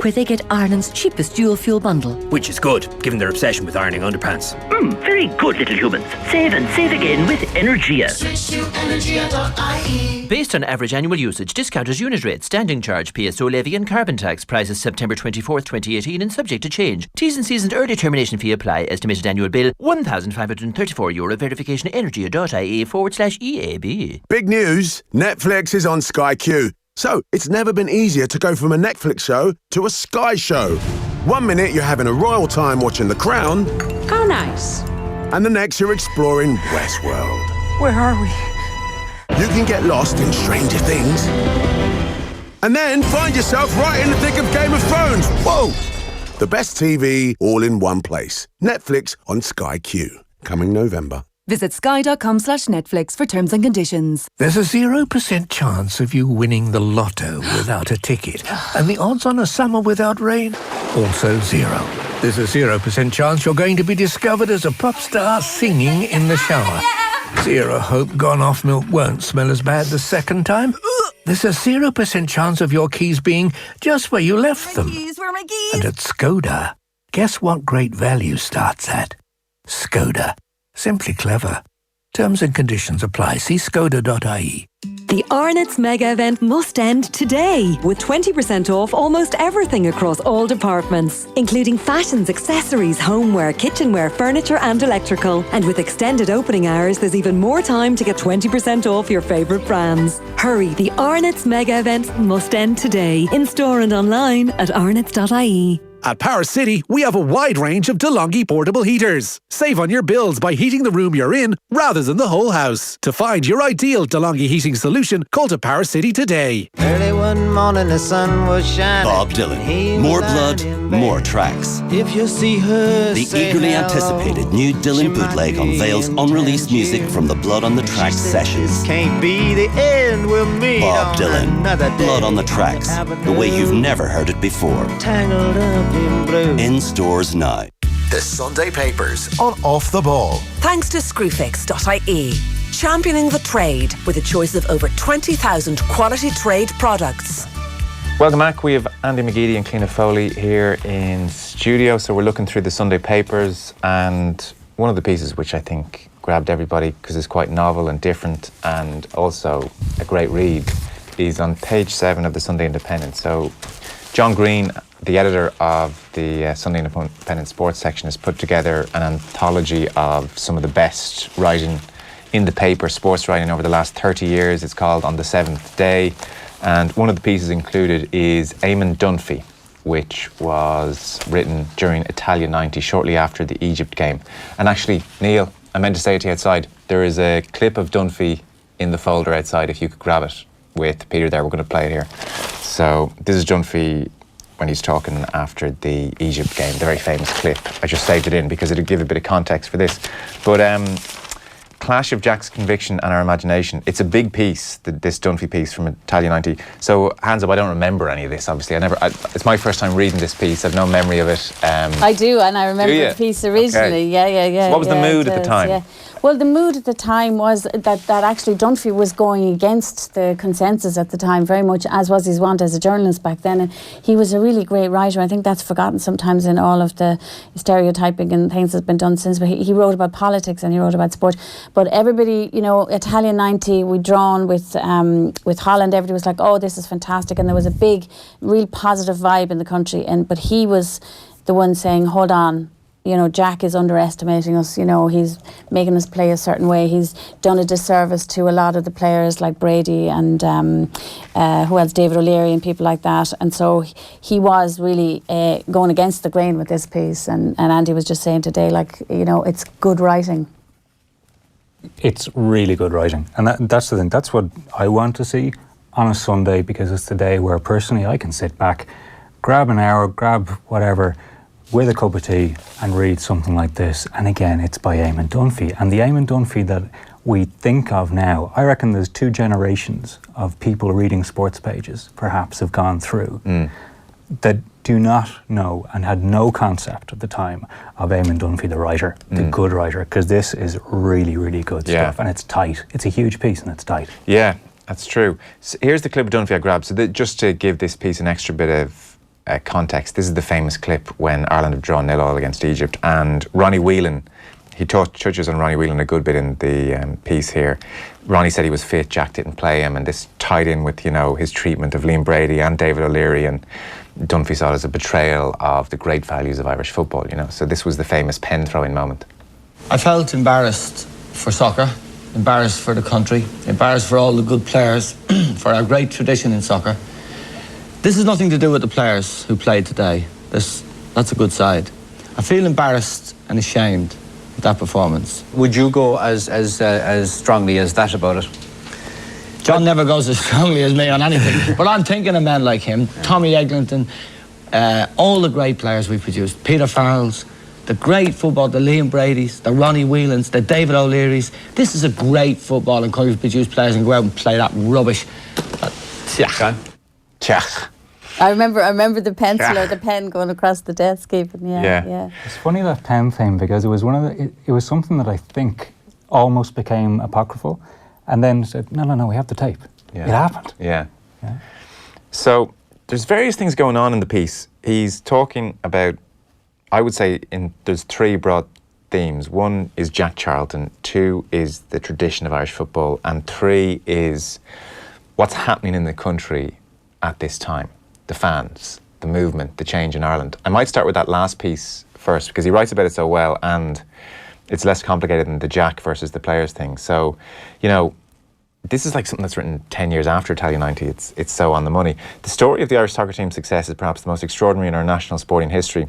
where they get Ireland's cheapest dual-fuel bundle. Which is good, given their obsession with ironing underpants. Very good, little humans. Save and save again with Energia. Switch to energia.ie. Based on average annual usage, discounted unit rates, standing charge, PSO levy and carbon tax. Prices September 24th, 2018 and subject to change. T's and C's and early termination fee apply. Estimated annual bill €1,534. Verification energia.ie/EAB. Big news, Netflix is on Sky Q. So, it's never been easier to go from a Netflix show to a Sky show. 1 minute you're having a royal time watching The Crown. How nice. And the next you're exploring Westworld. Where are we? You can get lost in Stranger Things. And then find yourself right in the thick of Game of Thrones. Whoa! The best TV all in one place. Netflix on Sky Q. Coming November. Visit sky.com/Netflix for terms and conditions. There's a 0% chance of you winning the lotto without a ticket. And the odds on a summer without rain? Also 0. There's a 0% chance you're going to be discovered as a pop star singing in the shower. 0 hope gone off milk won't smell as bad the second time. There's a 0% chance of your keys being just where you left them. Where are my keys? And at Skoda, guess what great value starts at? Skoda. Simply clever. Terms and conditions apply. See skoda.ie. The Arnott's mega event must end today, with 20% off almost everything across all departments, including fashions, accessories, homeware, kitchenware, furniture and electrical. And with extended opening hours, there's even more time to get 20% off your favourite brands. Hurry, the Arnott's mega event must end today, in store and online at arnotts.ie. At Power City, we have a wide range of DeLonghi portable heaters. Save on your bills by heating the room you're in rather than the whole house. To find your ideal DeLonghi heating solution, call to Power City today. Early one morning the sun was shining. Bob Dylan. More blood, more tracks. If you see her, the eagerly anticipated new Dylan bootleg unveils unreleased music from the Blood on the Tracks sessions. Can't be the end, we'll meet Bob Dylan. Blood on the Tracks. The way you've never heard it before. Tangled up in blue. In stores now. The Sunday Papers on Off the Ball. Thanks to Screwfix.ie. Championing the trade with a choice of over 20,000 quality trade products. Welcome back. We have Andy McGeady and Cliona Foley here in studio. So we're looking through the Sunday Papers, and one of the pieces which I think grabbed everybody because it's quite novel and different and also a great read is on page 7 of the Sunday Independent. So John Green, the editor of the Sunday Independent Sports section, has put together an anthology of some of the best writing in the paper, sports writing over the last 30 years. It's called On the Seventh Day. And one of the pieces included is Eamon Dunphy, which was written during Italia 90, shortly after the Egypt game. And actually, Neil, I meant to say it to you outside, there is a clip of Dunphy in the folder outside, if you could grab it with Peter there. We're going to play it here. So this is Dunphy when he's talking after the Egypt game, the very famous clip. I just saved it in because it'll give a bit of context for this. But clash of Jack's conviction and our imagination. It's a big piece, this Dunphy piece from Italia 90. So, hands up, I don't remember any of this, obviously. It's my first time reading this piece. I've no memory of it. I do, and I remember the piece originally. Okay. Yeah. So what was the mood at the time? Yeah. Well, the mood at the time was that actually Dunphy was going against the consensus at the time, very much, as was his wont as a journalist back then. And he was a really great writer. I think that's forgotten sometimes in all of the stereotyping and things that's been done since. But he wrote about politics and he wrote about sport. But everybody, Italia 90, we'd drawn with Holland. Everybody was like, oh, this is fantastic. And there was a big, real positive vibe in the country. But he was the one saying, hold on. Jack is underestimating us. He's making us play a certain way. He's done a disservice to a lot of the players like Brady and who else, David O'Leary and people like that. And so he was really going against the grain with this piece. And Andy was just saying today, it's good writing. It's really good writing. And that's the thing. That's what I want to see on a Sunday, because it's the day where personally I can sit back grab an hour, grab whatever, with a cup of tea and read something like this. And again, it's by Eamon Dunphy. And the Eamon Dunphy that we think of now, I reckon there's 2 generations of people reading sports pages perhaps have gone through that do not know and had no concept at the time of Eamon Dunphy, the writer, the good writer, because this is really, really good stuff, and it's tight. It's a huge piece and it's tight. Yeah, that's true. So here's the clip of Dunphy I grabbed. So just to give this piece an extra bit of context, this is the famous clip when Ireland have drawn 0-0 against Egypt, and Ronnie Whelan, he touches on Ronnie Whelan a good bit in the piece here. Ronnie said he was fit, Jack didn't play him, and this tied in with, you know, his treatment of Liam Brady and David O'Leary, and Dunphy saw it as a betrayal of the great values of Irish football, you know. So this was the famous pen throwing moment. I felt embarrassed for soccer, embarrassed for the country, embarrassed for all the good players, for our great tradition in soccer. This has nothing to do with the players who played today. That's a good side. I feel embarrassed and ashamed with that performance. Would you go as strongly as that about it? John never goes as strongly as me on anything, but I'm thinking of men like him, Tommy Eglinton, all the great players we produced, Peter Farrells, the great football, the Liam Bradys, the Ronnie Whelans, the David O'Learys. This is a great football and country produced players and go out and play that rubbish. I remember the pencil or the pen going across the desk even. Yeah. It's funny that pen thing, because it was it was something that I think almost became apocryphal, and then said, no, we have the tape. It happened. Yeah. So there's various things going on in the piece. He's talking about, I would say, there's 3 broad themes. 1 is Jack Charlton, 2 is the tradition of Irish football, and 3 is what's happening in the country at this time. The fans, the movement, the change in Ireland. I might start with that last piece first, because he writes about it so well, and it's less complicated than the Jack versus the players thing. So, you know, this is like something that's written 10 years after Italia 90. It's so on the money. The story of the Irish soccer team's success is perhaps the most extraordinary in our national sporting history.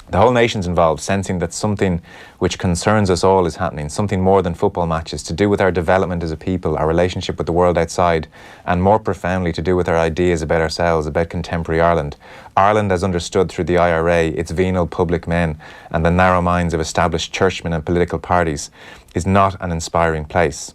The whole nation's involved, sensing that something which concerns us all is happening, something more than football matches, to do with our development as a people, our relationship with the world outside, and more profoundly to do with our ideas about ourselves, about contemporary Ireland. Ireland as understood through the IRA, its venal public men, and the narrow minds of established churchmen and political parties, is not an inspiring place.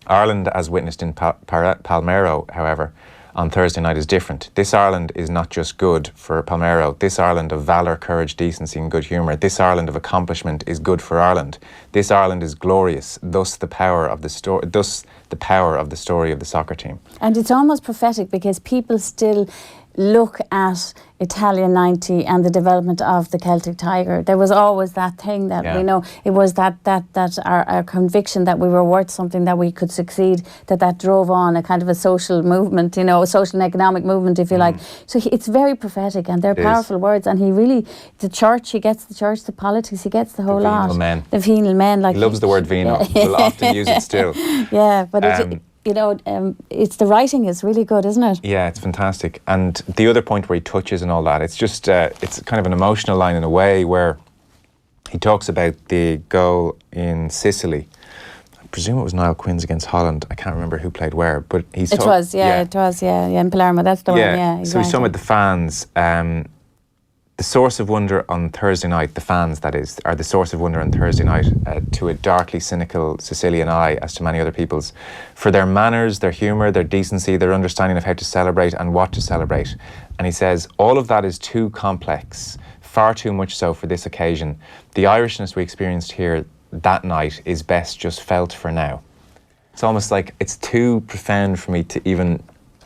Ireland, as witnessed in Palmero, however, on Thursday night is different. This Ireland is not just good for Palmero. This Ireland of valour, courage, decency and good humour. This Ireland of accomplishment is good for Ireland. This Ireland is glorious. Thus the power of the story. Thus the power of the story of the soccer team. And it's almost prophetic, because people still look at Italia 90 and the development of the Celtic Tiger. There was always that thing that we know, it was that our conviction that we were worth something, that we could succeed, that drove on a kind of a social movement, you know, a social and economic movement, if you like. So it's very prophetic, and they're powerful words, and he really, the church, he gets the church, the politics, he gets the whole lot. The venal men. Like, he loves the word venal. We'll often use it still. Yeah, but it's the writing is really good, isn't it? Yeah, it's fantastic. And the other point where he touches and all that, it's just, it's kind of an emotional line in a way, where he talks about the goal in Sicily. I presume it was Niall Quinn's against Holland. I can't remember who played where, but he's... It was, in Palermo, that's the one, yeah. So he's talking about the fans. The source of wonder on Thursday night, the fans, that is, are the source of wonder on Thursday night to a darkly cynical Sicilian eye, as to many other people's, for their manners, their humour, their decency, their understanding of how to celebrate and what to celebrate. And he says, all of that is too complex, far too much so for this occasion. The Irishness we experienced here that night is best just felt for now. It's almost like it's too profound for me to even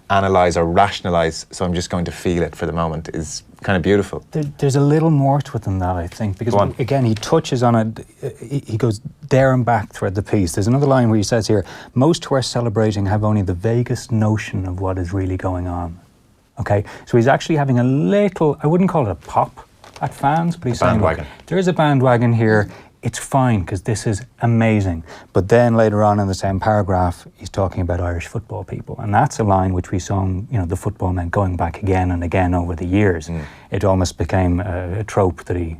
analyse or rationalise, so I'm just going to feel it for the moment, is kind of beautiful. There's a little more to it than that, I think, because again, he touches on it, he goes there and back throughout the piece. There's another line where he says here, most who are celebrating have only the vaguest notion of what is really going on. Okay, so he's actually having a little, I wouldn't call it a pop at fans, but he's saying, look, there is a bandwagon here. It's fine, because this is amazing. But then later on in the same paragraph, he's talking about Irish football people. And that's a line which we saw, you know, the football men going back again and again over the years. It almost became a trope that he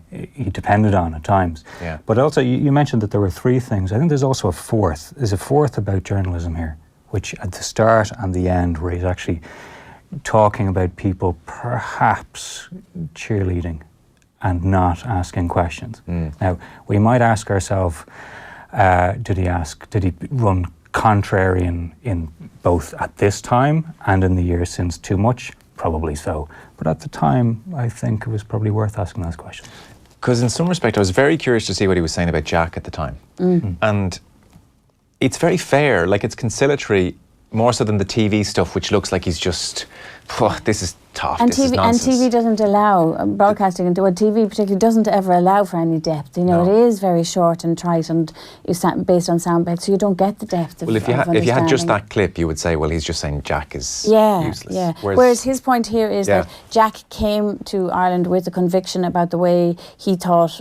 depended on at times. Yeah. But also, you mentioned that there were 3 things. I think there's also a fourth. There's a fourth about journalism here, which at the start and the end, where he's actually talking about people perhaps cheerleading and not asking questions. Now, we might ask ourselves, did he run contrary in both at this time and in the years since too much? Probably so. But at the time, I think it was probably worth asking those questions. Because in some respect, I was very curious to see what he was saying about Jack at the time. And it's very fair, like it's conciliatory, more so than the TV stuff, which looks like he's just, this is tough, And this is TV, nonsense. and TV doesn't allow, broadcasting and TV particularly doesn't ever allow for any depth. You know, it is very short and trite and based on sound bites, so you don't get the depth of Well, if you had just understanding. that clip, you would say, well, he's just saying Jack is useless. Yeah. Whereas his point here is Yeah. that Jack came to Ireland with a conviction about the way he thought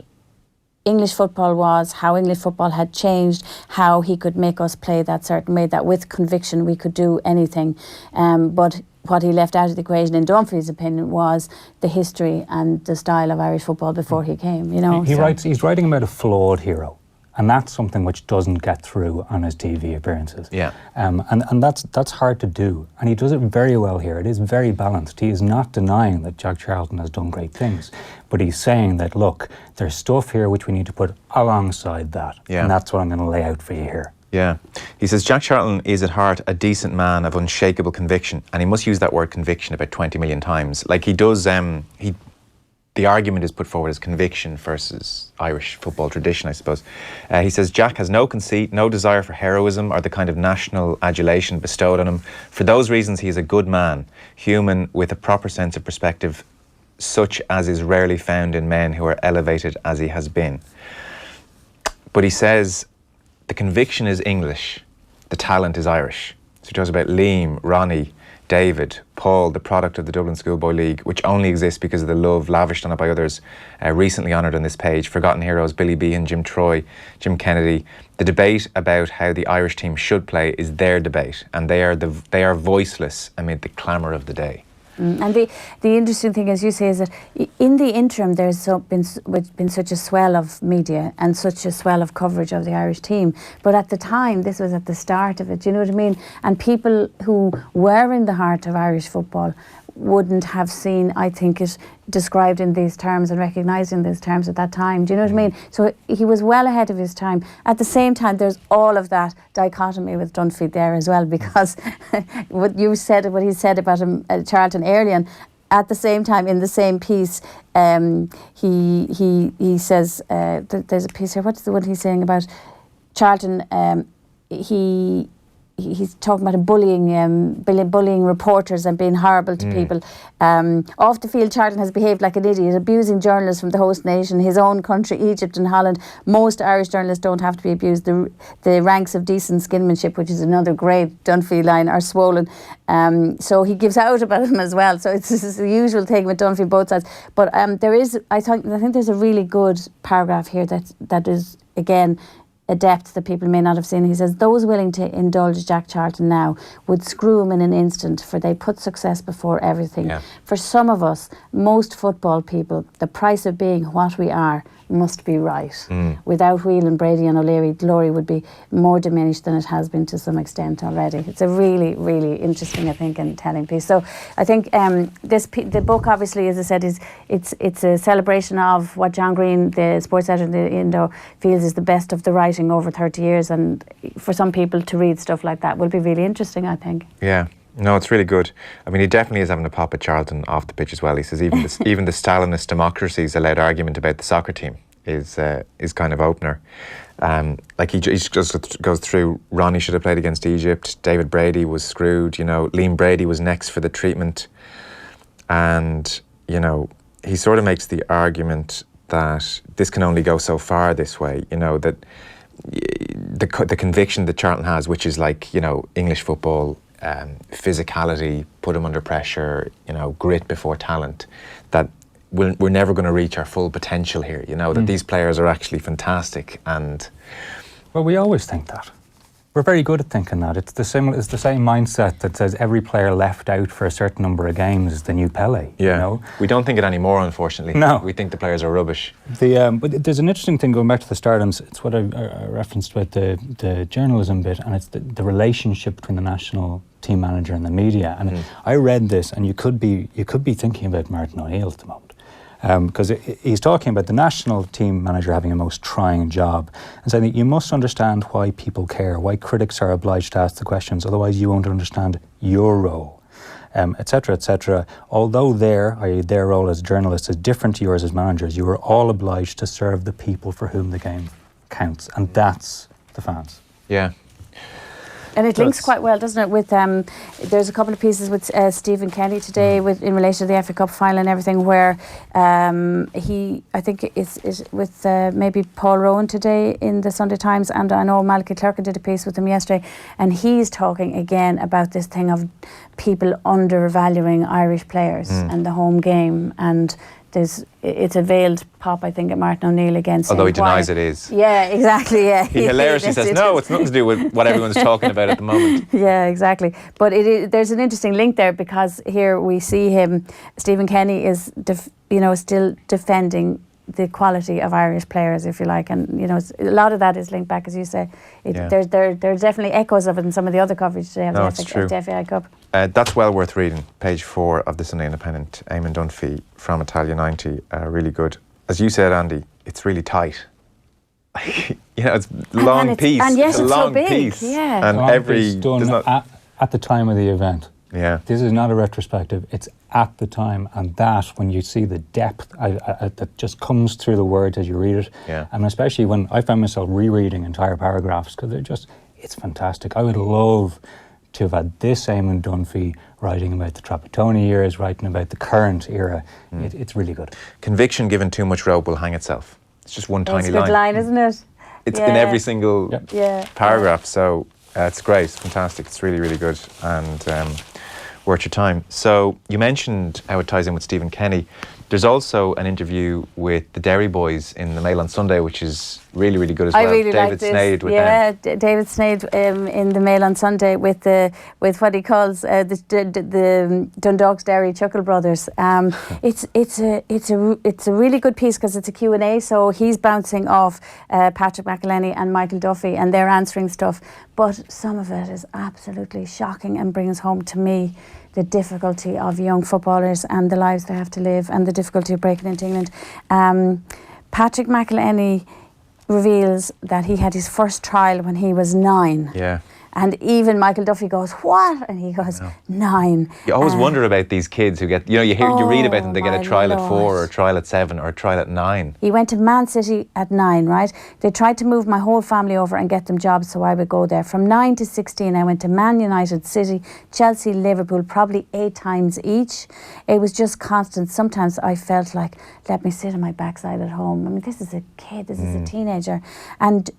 English football was, how English football had changed, how he could make us play that certain way, that with conviction we could do anything. But what he left out of the equation, in Dunphy's opinion, was the history and the style of Irish football before he came. You know, He's writing about a flawed hero, and that's something which doesn't get through on his TV appearances. Yeah. And that's hard to do, and he does it very well here. It is very balanced. He is not denying that Jack Charlton has done great things, but he's saying that, look, there's stuff here which we need to put alongside that, and that's what I'm going to lay out for you here. Yeah. He says, Jack Charlton is at heart a decent man of unshakable conviction, and he must use that word conviction about 20 million times. Like he does, the argument is put forward as conviction versus Irish football tradition, I suppose. He says, Jack has no conceit, no desire for heroism or the kind of national adulation bestowed on him. For those reasons, he is a good man, human with a proper sense of perspective, such as is rarely found in men who are elevated as he has been. But he says, the conviction is English, the talent is Irish. So he talks about Liam, Ronnie, David, Paul, the product of the Dublin Schoolboy League, which only exists because of the love lavished on it by others, recently honoured on this page. Forgotten heroes, Billy Behan, Jim Troy, Jim Kennedy. The debate about how the Irish team should play is their debate, and they are voiceless amid the clamour of the day. And the interesting thing, as you say, is that in the interim there's been such a swell of media and such a swell of coverage of the Irish team. But at the time, this was at the start of it, do you know what I mean? And people who were in the heart of Irish football wouldn't have seen, I think, it described in these terms and recognised in these terms at that time. Do you know what I mean? So he was well ahead of his time. At the same time, there's all of that dichotomy with Dunphy there as well, because what he said about him, Charlton earlier on, at the same time, in the same piece, he says, there's a piece here, what's the one he's saying about Charlton? He's talking about bullying reporters and being horrible to people. Off the field, Charlton has behaved like an idiot, abusing journalists from the host nation, his own country, Egypt and Holland. Most Irish journalists don't have to be abused. The ranks of decent skinmanship, which is another great Dunphy line, are swollen. So he gives out about him as well. So it's the usual thing with Dunphy, both sides. But I think there's a really good paragraph here that is, again, a depth that people may not have seen. He says, those willing to indulge Jack Charlton now would screw him in an instant, for they put success before everything. Yeah. For some of us, most football people, the price of being what we are must be right. Without Whelan, Brady and O'Leary, glory would be more diminished than it has been to some extent already. It's a really, really interesting, I think, and telling piece. So I think the book, obviously, as I said, it's a celebration of what John Green, the sports editor in the Indo, feels is the best of the writing over 30 years. And for some people to read stuff like that will be really interesting, I think. Yeah. No, it's really good. I mean, he definitely is having a pop at Charlton off the pitch as well. He says even the Stalinist democracies allowed argument about the soccer team is kind of opener. Like he just goes through, Ronnie should have played against Egypt, David Brady was screwed, you know, Liam Brady was next for the treatment. And, you know, he sort of makes the argument that this can only go so far this way, you know, that the conviction that Charlton has, which is like, you know, English football, physicality, put him under pressure, you know, grit before talent, that we're never going to reach our full potential here, you know, that these players are actually fantastic. And well, we always think that. We're very good at thinking that. It's the same mindset that says every player left out for a certain number of games is the new Pele. Yeah, you know? We don't think it anymore, unfortunately. No. We think the players are rubbish. But there's an interesting thing going back to the start, and it's what I referenced about the journalism bit, and it's the relationship between the national team manager in the media. And I read this, and you could be thinking about Martin O'Neill at the moment. Because he's talking about the national team manager having a most trying job, and saying that you must understand why people care, why critics are obliged to ask the questions, otherwise you won't understand your role, etc., etc. Although their role as journalists is different to yours as managers, you are all obliged to serve the people for whom the game counts, and that's the fans. Yeah. And it links quite well, doesn't it, with, there's a couple of pieces with Stephen Kenny today in relation to the FA Cup final and everything, where I think it's with maybe Paul Rowan today in the Sunday Times, and I know Malachy Clerkin did a piece with him yesterday, and he's talking again about this thing of people undervaluing Irish players and the home game, and it's a veiled pop, I think, at Martin O'Neill again. Although he denies it is. Yeah, exactly, yeah. He hilariously says, no, it's nothing to do with what everyone's talking about at the moment. Yeah, exactly. But there's an interesting link there, because here we see him, Stephen Kenny is, still defending the quality of Irish players, if you like, and a lot of that is linked back, as you say. There's definitely echoes of it in some of the other coverage today of the FAI Cup. That's well worth reading. Page 4 of the Sunday Independent. Eamon Dunphy from Italia 90, really good. As you said, Andy, it's really tight. It's a long piece. And yet it's a it's long so big. piece. Yeah. And every done at the time of the event. Yeah. This is not a retrospective. It's at the time, and that, when you see the depth that just comes through the words as you read it, and especially when I found myself rereading entire paragraphs, because it's fantastic. I would love to have had this Eamon Dunphy writing about the Trapattoni years, writing about the current era. It's really good. Conviction given too much rope will hang itself. It's just one tiny line. It's a good line, isn't it? It's in every single paragraph, so it's great, it's fantastic. It's really, really good, and worth your time. So you mentioned how it ties in with Stephen Kenny. There's also an interview with the Derry Boys in the Mail on Sunday, which is really, really good as well. I really David like this. Sneyd with them. David Sneyd in the Mail on Sunday with what he calls the Dundalk's Derry Chuckle Brothers. It's a really good piece, because it's a Q&A, so he's bouncing off Patrick McElhenney and Michael Duffy, and they're answering stuff. But some of it is absolutely shocking and brings home to me the difficulty of young footballers and the lives they have to live, and the difficulty of breaking into England. Patrick McElhenney reveals that he had his first trial when he was 9. Yeah. And even Michael Duffy goes, what? And he goes, 9. You always wonder about these kids who get, you read about them, they get a trial at 4 or a trial at 7 or a trial at 9. He went to Man City at 9, right? They tried to move my whole family over and get them jobs, so I would go there. From 9 to 16, I went to Man United, City, Chelsea, Liverpool, probably 8 times each. It was just constant. Sometimes I felt like, let me sit on my backside at home. I mean, this is a kid, this is a teenager. And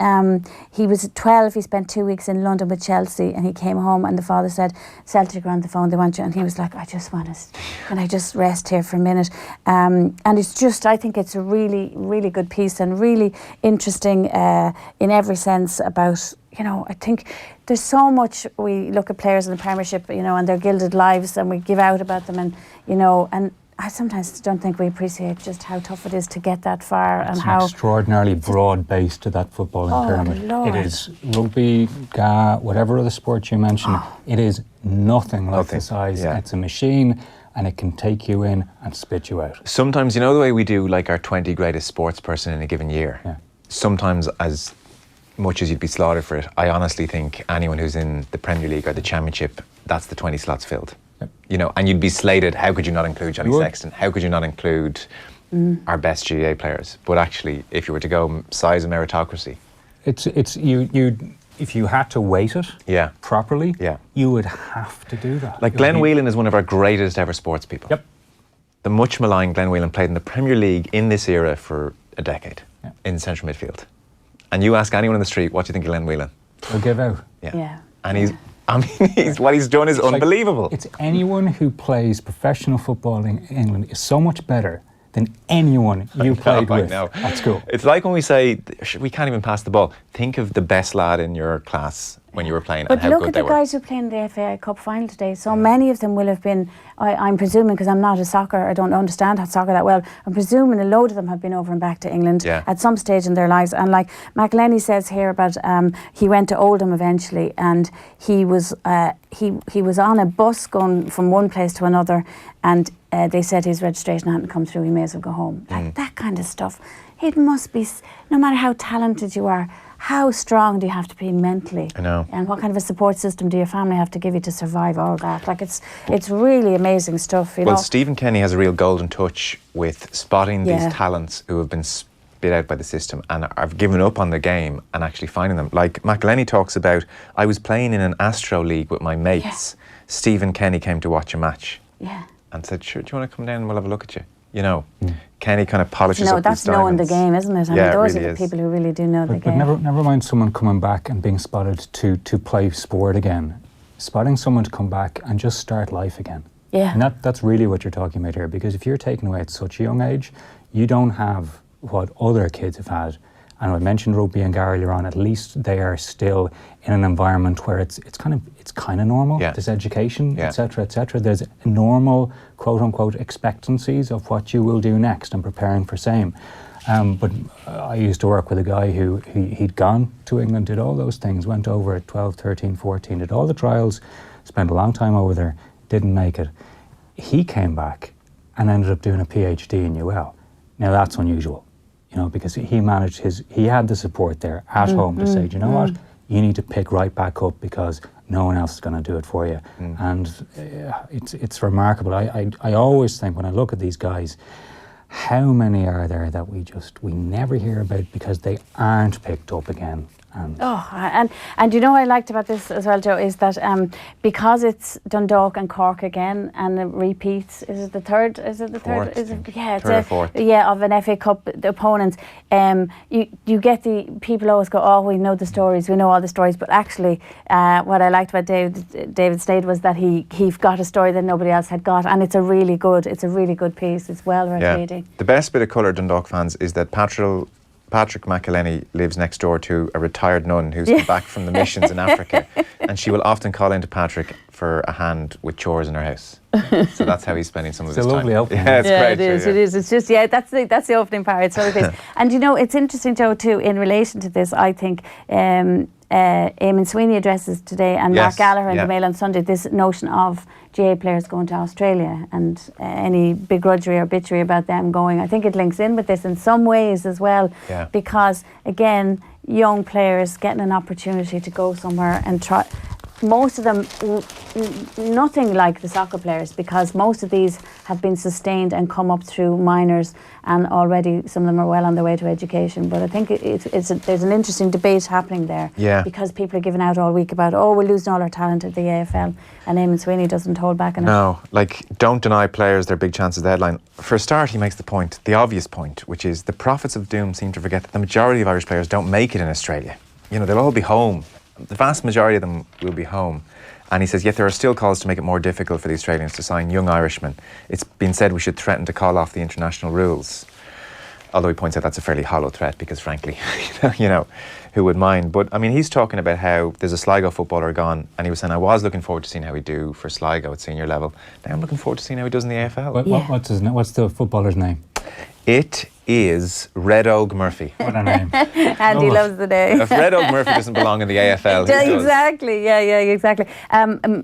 he was 12, he spent 2 weeks in London with Chelsea, and he came home, and the father said, Celtic are on the phone, they want you, and he was like, can I just rest here for a minute? And it's just, I think it's a really, really good piece, and really interesting in every sense about, I think there's so much, we look at players in the Premiership, and their gilded lives, and we give out about them, and I sometimes don't think we appreciate just how tough it is to get that far, and how extraordinarily broad base to that footballing pyramid. Lord. It is rugby, GA, whatever other sports you mention. It is nothing like the size. Yeah. It's a machine, and it can take you in and spit you out. Sometimes, the way we do like our 20 greatest sports person in a given year. Yeah. Sometimes, as much as you'd be slaughtered for it, I honestly think anyone who's in the Premier League or the Championship, that's the 20 slots filled. Yep. And you'd be slated, how could you not include Johnny Sexton? How could you not include our best GAA players? But actually, if you were to go size and meritocracy, it's you. If you had to weight it properly, you would have to do that. Like Glenn Whelan is one of our greatest ever sports people. Yep. The much maligned Glenn Whelan played in the Premier League in this era for a decade in central midfield. And you ask anyone in the street, what do you think of Glenn Whelan? They'll give out. Yeah. And what he's done is unbelievable. It's anyone who plays professional football in England is so much better than anyone you played with at school. It's like when we say, we can't even pass the ball. Think of the best lad in your class when you were playing, But and how look good at they the were. guys who played in the FA Cup final today. So many of them will have been, I'm presuming, because I'm not a soccer, I don't understand soccer that well, I'm presuming a load of them have been over and back to England at some stage in their lives. And like McElhenney says here about, he went to Oldham eventually, and he was on a bus going from one place to another, and they said his registration hadn't come through, he may as well go home. Like that kind of stuff. It must be, no matter how talented you are, how strong do you have to be mentally? I know. And what kind of a support system do your family have to give you to survive all that? Like it's really amazing stuff, you know. Well, Stephen Kenny has a real golden touch with spotting these talents who have been spit out by the system and have given up on the game and actually finding them. Like McElhenney talks about, I was playing in an Astro League with my mates. Stephen Kenny came to watch a match. And said, sure, do you want to come down and we'll have a look at you? You know, Kenny kind of polishes up that's these diamonds. knowing the game, isn't it? I mean, those are the people who really do know the game. But never mind someone coming back and being spotted to play sport again. Spotting someone to come back and just start life again. Yeah. And that's really what you're talking about here, because if you're taken away at such a young age, you don't have what other kids have had. And I mentioned Rugby and Gary earlier on, at least they are still in an environment where it's kind of normal. There's education, etc., etc. There's normal, quote unquote, expectancies of what you will do next and preparing for same. But I used to work with a guy who he'd gone to England, did all those things, went over at 12, 13, 14, did all the trials, spent a long time over there, didn't make it. He came back and ended up doing a PhD in UL. Now that's unusual. You know, because he had the support there at home to say, do you know what, you need to pick right back up because no one else is going to do it for you. And it's remarkable. I always think when I look at these guys, how many are there that we never hear about because they aren't picked up again? And you know what I liked about this as well, Joe, is that because it's Dundalk and Cork again, and it repeats. Is it the third? Is it the Fourth, third? Is it? Yeah, it's third or fourth. Yeah, of an FA Cup opponents. You get the people always go, oh, we know the stories, we know all the stories, but actually, what I liked about David Slade was that he got a story that nobody else had got, and it's a really good piece. It's well worth reading. The best bit of colour, Dundalk fans, is that Patrick McElhenney lives next door to a retired nun who's come back from the missions in Africa, and she will often call into Patrick for a hand with chores in her house. So that's how he's spending some of his time. It's a lovely opening. Yeah, it's great. It is. It's just, that's the opening part. It's really good. And you know, it's interesting, Joe, too, in relation to this, I think, Eamon Sweeney addresses today, and Mark Gallagher in the Mail on Sunday, this notion of GA players going to Australia and any begrudgery or bitchery about them going. I think it links in with this in some ways as well, because again, young players getting an opportunity to go somewhere and try. Most of them, nothing like the soccer players, because most of these have been sustained and come up through minors, and already some of them are well on their way to education. But I think there's an interesting debate happening there, because people are giving out all week about, we're losing all our talent at the AFL, and Eamon Sweeney doesn't hold back on it. No, don't deny players their big chances. The headline. For a start, he makes the obvious point, which is the prophets of doom seem to forget that the majority of Irish players don't make it in Australia. You know, they'll all be home. The vast majority of them will be home. And he says, yet there are still calls to make it more difficult for the Australians to sign young Irishmen. It's been said we should threaten to call off the international rules. Although he points out that's a fairly hollow threat because, frankly, you know, who would mind? But, I mean, he's talking about how there's a Sligo footballer gone, and he was saying, I was looking forward to seeing how he'd do for Sligo at senior level. Now I'm looking forward to seeing how he does in the AFL. What's the footballer's name? It is Red Oak Murphy. What a name. Andy loves the name. If Red Oak Murphy doesn't belong in the AFL, who does? Exactly, exactly.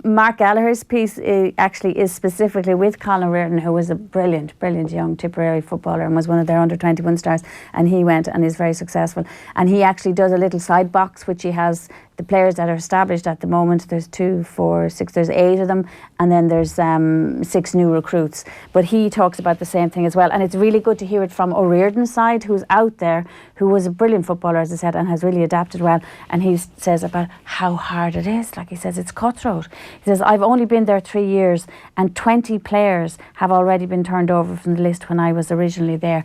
Mark Gallagher's piece actually is specifically with Colin Reardon, who was a brilliant young Tipperary footballer and was one of their under-21 stars, and he went and is very successful. And he actually does a little side box, which he has the players that are established at the moment. There's 2, 4, 6, there's 8 of them, and then there's 6 new recruits. But he talks about the same thing as well, and it's really good to hear it from O'Riordan's side, who's out there, who was a brilliant footballer, as I said, and has really adapted well. And he says about how hard it is. Like he says, it's cutthroat. He says, I've only been there 3 years, and 20 players have already been turned over from the list when I was originally there.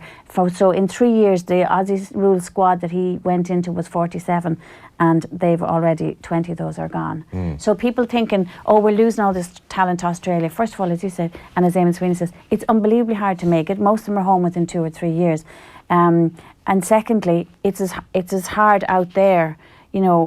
So in 3 years, the Aussie rules squad that he went into was 47, and they've already 20 of those are gone. So people thinking, we're losing all this talent to Australia. First of all, as you said, and as Eamon Sweeney says, it's unbelievably hard to make it. Most of them are home within 2 or 3 years. And secondly, it's as hard out there.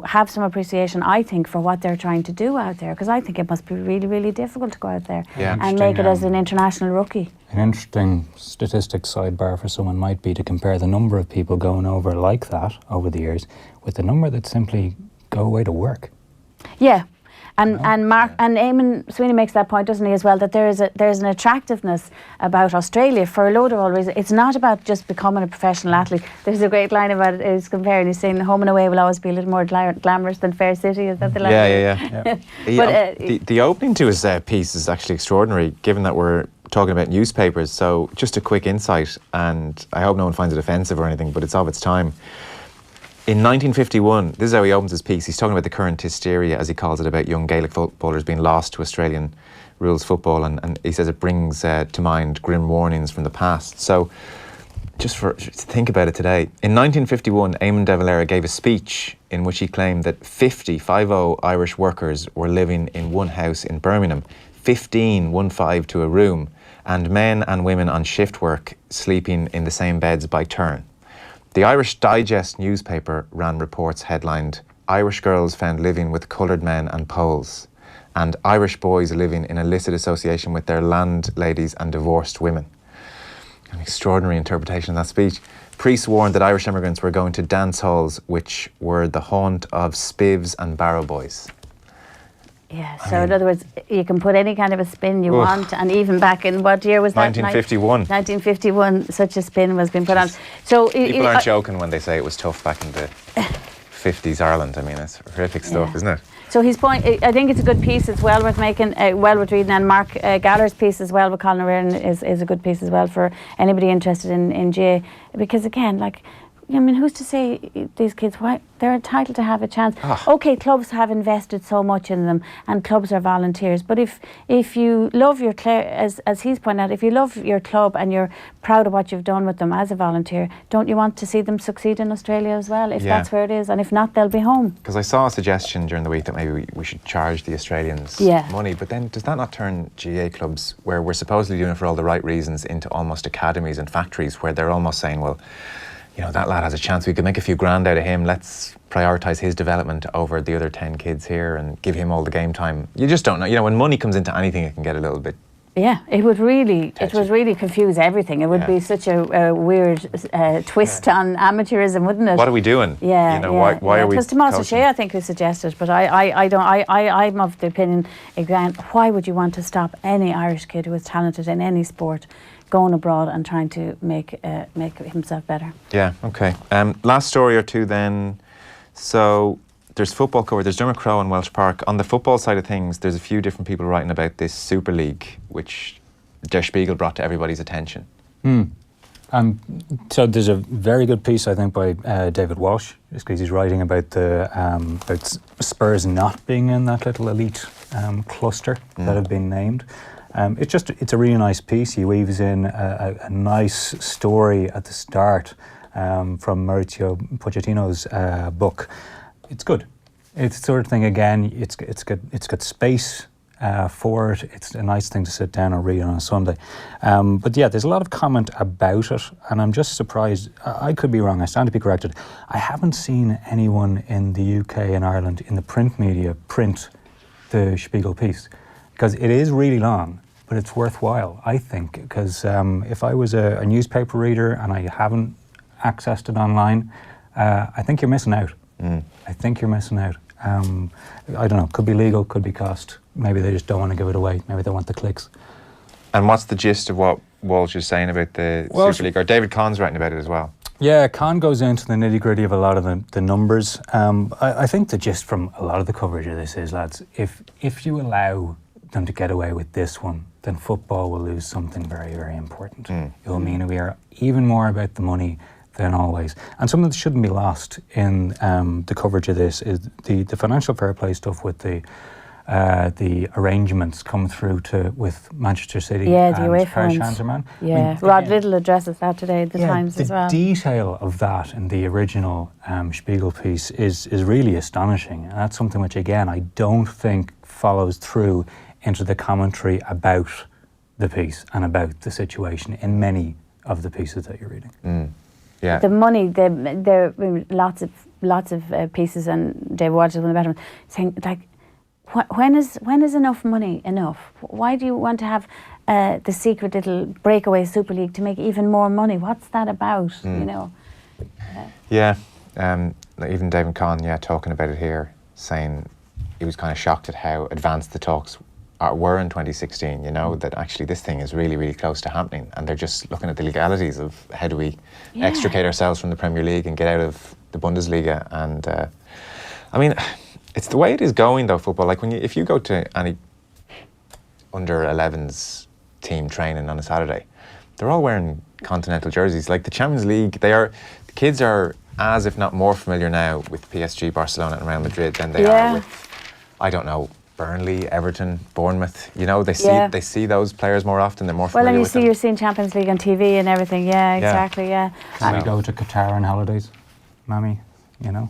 have some appreciation, I think, for what they're trying to do out there, because I think it must be really, really difficult to go out there and make it as an international rookie. An interesting statistic sidebar for someone might be to compare the number of people going over like that over the years with the number that simply go away to work. Yeah. And Eamon Sweeney makes that point, doesn't he, as well, that there's an attractiveness about Australia for a load of all reasons. It's not about just becoming a professional athlete. There's a great line about it, he's comparing, he's saying home and away will always be a little more glamorous than Fair City. Is that the line? Yeah. But, the opening to his piece is actually extraordinary, given that we're talking about newspapers. So just a quick insight, and I hope no one finds it offensive or anything, but it's of its time. In 1951, this is how he opens his piece. He's talking about the current hysteria, as he calls it, about young Gaelic footballers being lost to Australian rules football, and he says it brings to mind grim warnings from the past. So, just to think about it today, in 1951, Eamon de Valera gave a speech in which he claimed that 50 Irish workers were living in one house in Birmingham, 15 to a room, and men and women on shift work sleeping in the same beds by turn. The Irish Digest newspaper ran reports headlined, "Irish girls found living with coloured men and Poles," and "Irish boys living in illicit association with their landladies and divorced women." An extraordinary interpretation of that speech. Priests warned that Irish immigrants were going to dance halls which were the haunt of spivs and barrow boys. Yeah, so in other words, you can put any kind of a spin you want, and even back in, what year was that? 1951. 1951, such a spin was being put on. So people aren't joking when they say it was tough back in the 50s Ireland. I mean, it's horrific stuff, isn't it? So his point, I think it's a good piece. It's well worth making, well worth reading. And Mark Galler's piece as well with Colin O'Riordan is a good piece as well for anybody interested in GA. Because again, who's to say these kids, why they're entitled to have a chance? Okay, clubs have invested so much in them, and clubs are volunteers. But if you love your as he's pointed out, if you love your club and you're proud of what you've done with them as a volunteer, don't you want to see them succeed in Australia as well? If that's where it is, and if not, they'll be home. Because I saw a suggestion during the week that maybe we should charge the Australians money. But then does that not turn GA clubs, where we're supposedly doing it for all the right reasons, into almost academies and factories where they're almost saying, well, that lad has a chance, we could make a few grand out of him, let's prioritise his development over the other 10 kids here and give him all the game time. You just don't know. When money comes into anything, it can get a little bit... Yeah, it would really confuse everything. It would be such a weird twist on amateurism, wouldn't it? What are we doing? Yeah, why are we? It was Tomas O'Shea, I think, who suggested, but I'm of the opinion, again, why would you want to stop any Irish kid who is talented in any sport going abroad and trying to make himself better? Yeah, okay. Last story or two then. So there's football cover, there's Dermot Crowe and Welsh Park. On the football side of things, there's a few different people writing about this Super League, which Der Spiegel brought to everybody's attention. So there's a very good piece, I think, by David Walsh, just because he's writing about about Spurs not being in that little elite cluster that have been named. It's a really nice piece. He weaves in a nice story at the start from Mauricio Pochettino's book. It's good. It's the sort of thing, again, it's got space for it. It's a nice thing to sit down and read on a Sunday. But yeah, there's a lot of comment about it, and I'm just surprised. I could be wrong, I stand to be corrected. I haven't seen anyone in the UK and Ireland in the print media print the Spiegel piece, because it is really long, but it's worthwhile, I think, because if I was a newspaper reader and I haven't accessed it online, I think you're missing out. I think you're missing out. I don't know, could be legal, could be cost. Maybe they just don't want to give it away. Maybe they want the clicks. And what's the gist of what Walsh is saying about the Super League? Or David Cahn's writing about it as well. Yeah, Cahn goes into the nitty-gritty of a lot of the numbers. I think the gist from a lot of the coverage of this is, lads, if you allow them to get away with this one, then football will lose something very, very important. It will mean we are even more about the money than always. And something that shouldn't be lost in the coverage of this is the financial fair play stuff with the arrangements come through with Manchester City and Paris Saint-Germain. Yeah, I mean, Rod Little addresses that today at the Times as well. The detail of that in the original Spiegel piece is really astonishing. And that's something which, again, I don't think follows through into the commentary about the piece and about the situation in many of the pieces that you're reading. Yeah. The money, there are lots of pieces, and Dave Waters is one of the better ones, saying like, when is enough money enough? Why do you want to have the secret little breakaway Super League to make even more money? What's that about? You know. Yeah. Like even David Conn, talking about it here, saying he was kind of shocked at how advanced the talks were in 2016, you know, that actually this thing is really, really close to happening, and they're just looking at the legalities of how do we extricate ourselves from the Premier League and get out of the Bundesliga. And I mean, it's the way it is going though, football. Like if you go to any under 11s team training on a Saturday, they're all wearing continental jerseys. Like the Champions League, the kids are as if not more familiar now with PSG, Barcelona and Real Madrid than they are with, I don't know, Burnley, Everton, Bournemouth. You know, they see those players more often. They're more familiar with them. You're seeing Champions League on TV and everything. Yeah, exactly. Yeah. Can we go to Qatar on holidays, Mammy? You know.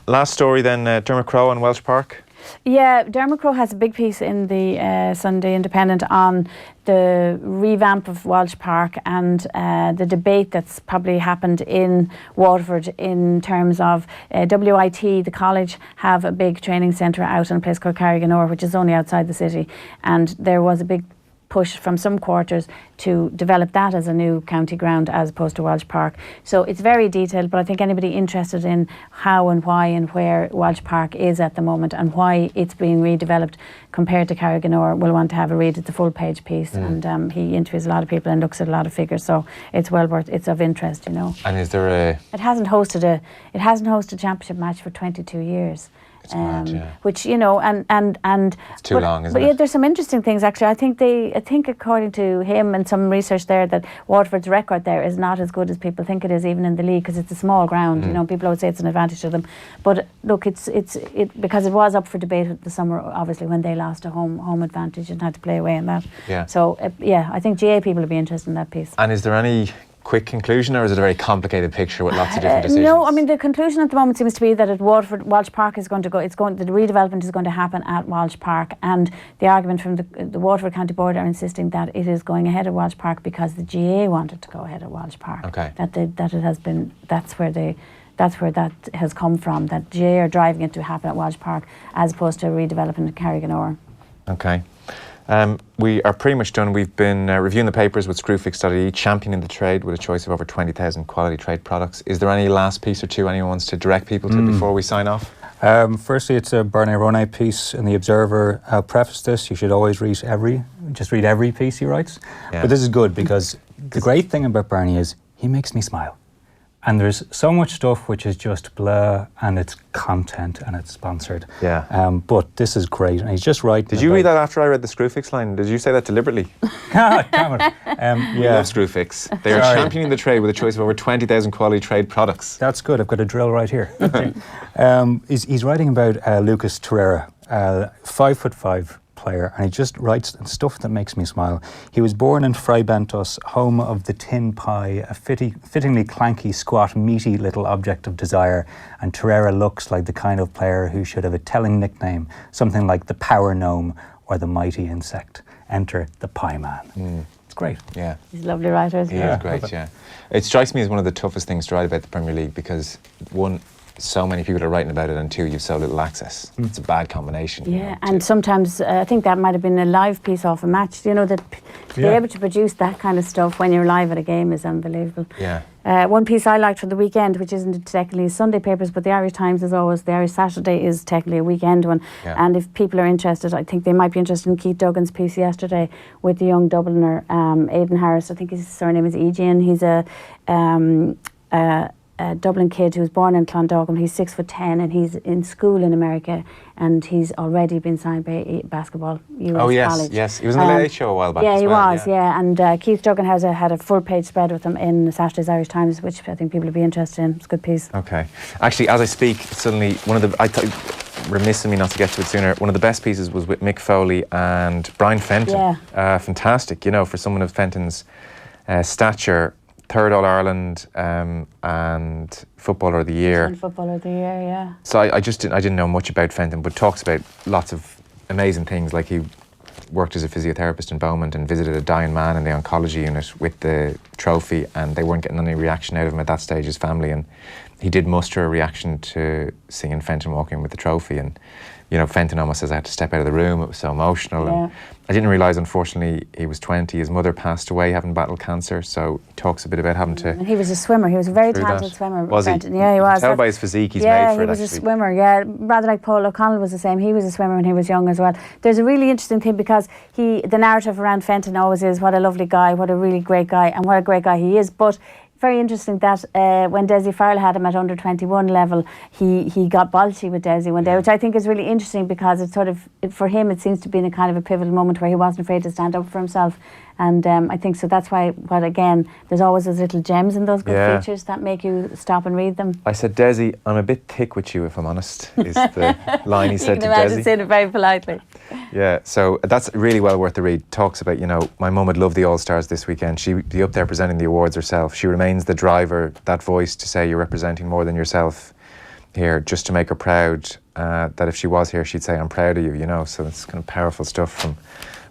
Last story then, Dermot Crowe on Welsh Park. Yeah, Dermot Crowe has a big piece in the Sunday Independent on the revamp of Walsh Park and the debate that's probably happened in Waterford in terms of WIT, the college, have a big training centre out in a place called Carriganore, which is only outside the city, and there was a big push from some quarters to develop that as a new county ground as opposed to Walsh Park. So it's very detailed, but I think anybody interested in how and why and where Walsh Park is at the moment and why it's being redeveloped compared to Carriganore will want to have a read. It's a full page piece, and he interviews a lot of people and looks at a lot of figures, so it's well worth, it's of interest, you know. And is there It hasn't hosted a championship match for 22 years. Which, you know, and it's too long, isn't it? But yeah, there's some interesting things actually. I think according to him and some research there, that Waterford's record there is not as good as people think it is, even in the league, because it's a small ground. You know, people always say it's an advantage to them, but look, it's because it was up for debate this summer, obviously, when they lost a home advantage and had to play away in that. Yeah. So I think GA people will be interested in that piece. And is there any quick conclusion, or is it a very complicated picture with lots of different decisions? No, I mean the conclusion at the moment seems to be that at Waterford, Walsh Park is going to go. The redevelopment is going to happen at Walsh Park, and the argument from the Waterford County Board are insisting that it is going ahead at Walsh Park because the GA wanted to go ahead at Walsh Park. Okay. That it has been. That's where that has come from. That GA are driving it to happen at Walsh Park as opposed to a redevelopment at Carriganore. Okay. We are pretty much done. We've been reviewing the papers with Screwfix.ie, championing the trade with a choice of over 20,000 quality trade products. Is there any last piece or two anyone wants to direct people to before we sign off? Firstly, it's a Bernie Ronay piece in The Observer. I'll preface this, you should always read every piece he writes. Yeah. But this is good because the great thing about Bernie is he makes me smile. And there's so much stuff which is just blah, and it's content and it's sponsored. Yeah. But this is great, and he's just right. Did you read that after I read the Screwfix line? Did you say that deliberately? Damn it. We love Screwfix. They are championing the trade with a choice of over 20,000 quality trade products. That's good. I've got a drill right here. He's writing about Lucas Torreira, 5'5" player, and he just writes stuff that makes me smile. He was born in Freibentos, home of the tin pie, a fittingly clanky, squat, meaty little object of desire, and Torreira looks like the kind of player who should have a telling nickname, something like the Power Gnome or the Mighty Insect. Enter the Pie Man. It's great. Yeah. He's a lovely writer, isn't he? He is great, yeah. It strikes me as one of the toughest things to write about the Premier League because, one, so many people are writing about it, and two, you've so little access. It's a bad combination. Yeah, and sometimes I think that might have been a live piece off a match. You know, that to be able to produce that kind of stuff when you're live at a game is unbelievable. Yeah. One piece I liked from the weekend, which isn't technically Sunday papers, but the Irish Times is always, the Irish Saturday is technically a weekend one. Yeah. And if people are interested, I think they might be interested in Keith Duggan's piece yesterday with the young Dubliner, Aidan Harris. I think his surname is Eamon. He's a Dublin kid who was born in Clondalkin. He's 6'10" and he's in school in America, and he's already been signed by basketball US college. Yes, he was on the Late Show a while back. Yeah, as he well, was. Yeah, and Keith Duggan had a full page spread with him in Saturday's Irish Times, which I think people will be interested in. It's a good piece. Okay, actually, as I speak, suddenly I thought remiss of me not to get to it sooner. One of the best pieces was with Mick Foley and Brian Fenton. Yeah, fantastic. You know, for someone of Fenton's stature. Third All-Ireland and Footballer of the Year. And Footballer of the Year, yeah. So I didn't know much about Fenton, but talks about lots of amazing things. Like he worked as a physiotherapist in Beaumont and visited a dying man in the oncology unit with the trophy, and they weren't getting any reaction out of him at that stage, his family, and he did muster a reaction to seeing Fenton walking with the trophy, and Fenton almost says, I had to step out of the room, it was so emotional. Yeah. And I didn't realise, unfortunately, he was 20, his mother passed away having battled cancer, so he talks a bit about having to... And he was a swimmer, he was a very talented swimmer. Was he? Fenton. Yeah, he was. You can tell by his physique he's made for it, Yeah, he was actually. a swimmer, yeah. Rather like Paul O'Connell was the same, he was a swimmer when he was young as well. There's a really interesting thing because the narrative around Fenton always is what a lovely guy, what a really great guy, and what a great guy he is, but very interesting that when Desi Farrell had him at under 21 level, he got bolshy with Desi one day, which I think is really interesting because it's sort of, for him, it seems to be in a kind of a pivotal moment where he wasn't afraid to stand up for himself. And I think so that's why, again, there's always those little gems in those good features that make you stop and read them. I said, Desi, I'm a bit thick with you, if I'm honest, is the line he said to Desi. You can imagine saying it very politely. Yeah, so that's really well worth the read. Talks about, my mum would love the All-Stars this weekend. She'd be up there presenting the awards herself. She remains the driver, that voice to say you're representing more than yourself here, just to make her proud, that if she was here, she'd say, I'm proud of you, So it's kind of powerful stuff from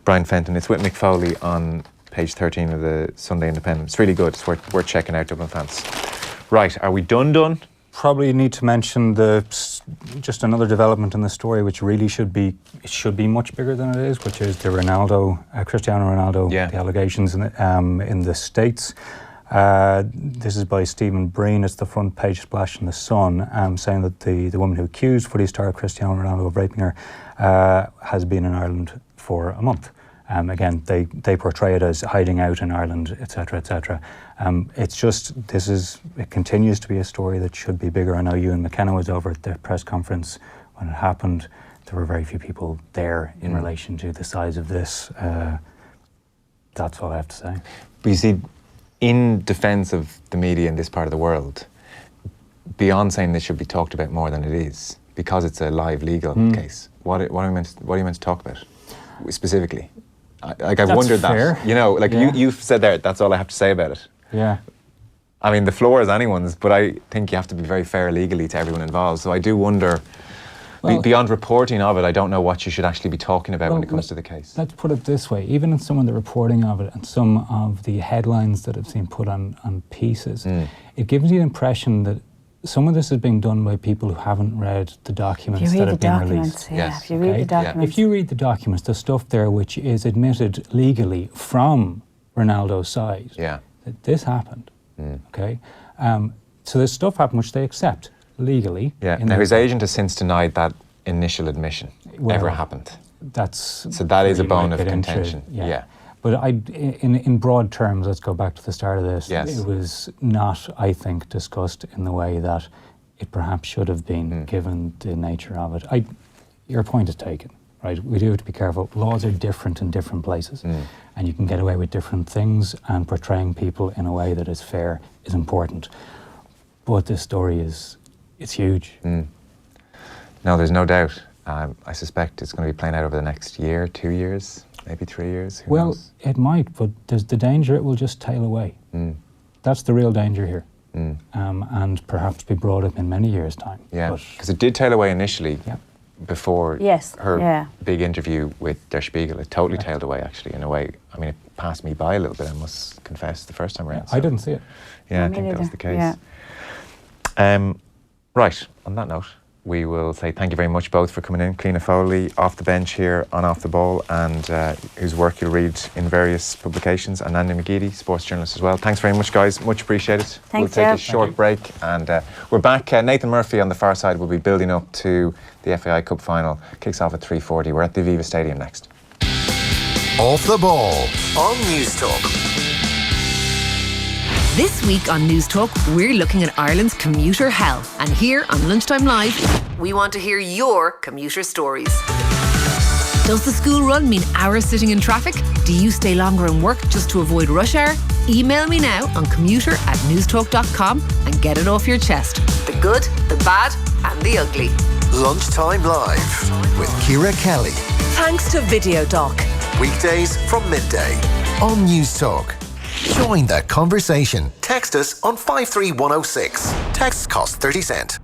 Brian Fenton. It's with Mick Foley on page 13 of the Sunday Independent. It's really good. It's worth checking out, Dublin fans. Right, are we done? Probably need to mention just another development in the story, which really should be much bigger than it is, which is the Cristiano Ronaldo, the allegations in the States. This is by Stephen Breen. It's the front page splash in the Sun, saying that the woman who accused footy star Cristiano Ronaldo of raping her has been in Ireland for a month. Again, they portray it as hiding out in Ireland, etc., etc. It continues to be a story that should be bigger. I know Ewan McKenna was over at the press conference when it happened. There were very few people there in relation to the size of this. That's all I have to say. But you see, in defence of the media in this part of the world, beyond saying this should be talked about more than it is, because it's a live legal case, what are you meant to talk about specifically? I've wondered fair. that. You've said there, that's all I have to say about it. Yeah. I mean, the floor is anyone's, but I think you have to be very fair legally to everyone involved. So I do wonder, beyond reporting of it, I don't know what you should actually be talking about when it comes to the case. Let's put it this way. Even in some of the reporting of it and some of the headlines that have been put on pieces, it gives you the impression that some of this is being done by people who haven't read the documents that have been released. If you read the documents. If you read the documents, the stuff there which is admitted legally from Ronaldo's side, that this happened, okay? So this stuff happened which they accept legally. Yeah, now his agent has since denied that initial admission ever happened. So that is a bone of contention. Yeah. But in broad terms, let's go back to the start of this. It was not, I think, discussed in the way that it perhaps should have been, given the nature of it. Your point is taken, right? We do have to be careful. Laws are different in different places, and you can get away with different things, and portraying people in a way that is fair is important. But this story it's huge. No, there's no doubt. I suspect it's going to be playing out over the next year, 2 years. Maybe 3 years. Who knows? It might, but there's the danger it will just tail away. That's the real danger here. And perhaps be brought up in many years' time. Yeah, because it did tail away initially before her big interview with Der Spiegel. It totally tailed away, actually, in a way. I mean, it passed me by a little bit, I must confess, the first time around. I didn't see it. Yeah, I think that was the case. Yeah. Right, on that note, we will say thank you very much both for coming in. Cliona Foley, off the bench here on Off the Ball, and whose work you'll read in various publications, and Andy McGeady, sports journalist as well. Thanks very much, guys. Much appreciated. We'll take a short break, and we're back. Nathan Murphy on the far side will be building up to the FAI Cup final. Kicks off at 3:40. We're at the Aviva Stadium next. Off the Ball on News Talk. This week on News Talk, we're looking at Ireland's commuter hell. And here on Lunchtime Live, we want to hear your commuter stories. Does the school run mean hours sitting in traffic? Do you stay longer in work just to avoid rush hour? Email me now on commuter@newstalk.com and get it off your chest. The good, the bad and the ugly. Lunchtime Live with Ciara Kelly. Thanks to VideoDoc. Weekdays from midday on News Talk. Join the conversation. Text us on 53106. Texts cost 30 cents.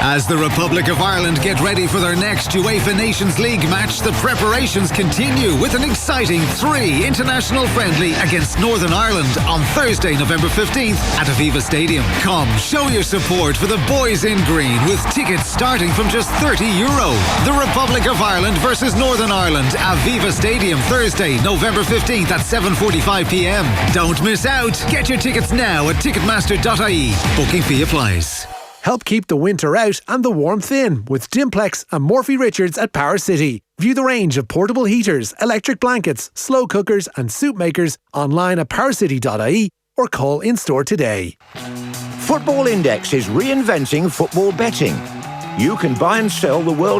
As the Republic of Ireland get ready for their next UEFA Nations League match, the preparations continue with an exciting 3 international friendly against Northern Ireland on Thursday, November 15th at Aviva Stadium. Come, show your support for the boys in green with tickets starting from just €30. The Republic of Ireland versus Northern Ireland, Aviva Stadium, Thursday, November 15th at 7:45pm. Don't miss out. Get your tickets now at ticketmaster.ie. Booking fee applies. Help keep the winter out and the warmth in with Dimplex and Morphy Richards at Power City. View the range of portable heaters, electric blankets, slow cookers and soup makers online at powercity.ie or call in-store today. Football Index is reinventing football betting. You can buy and sell the world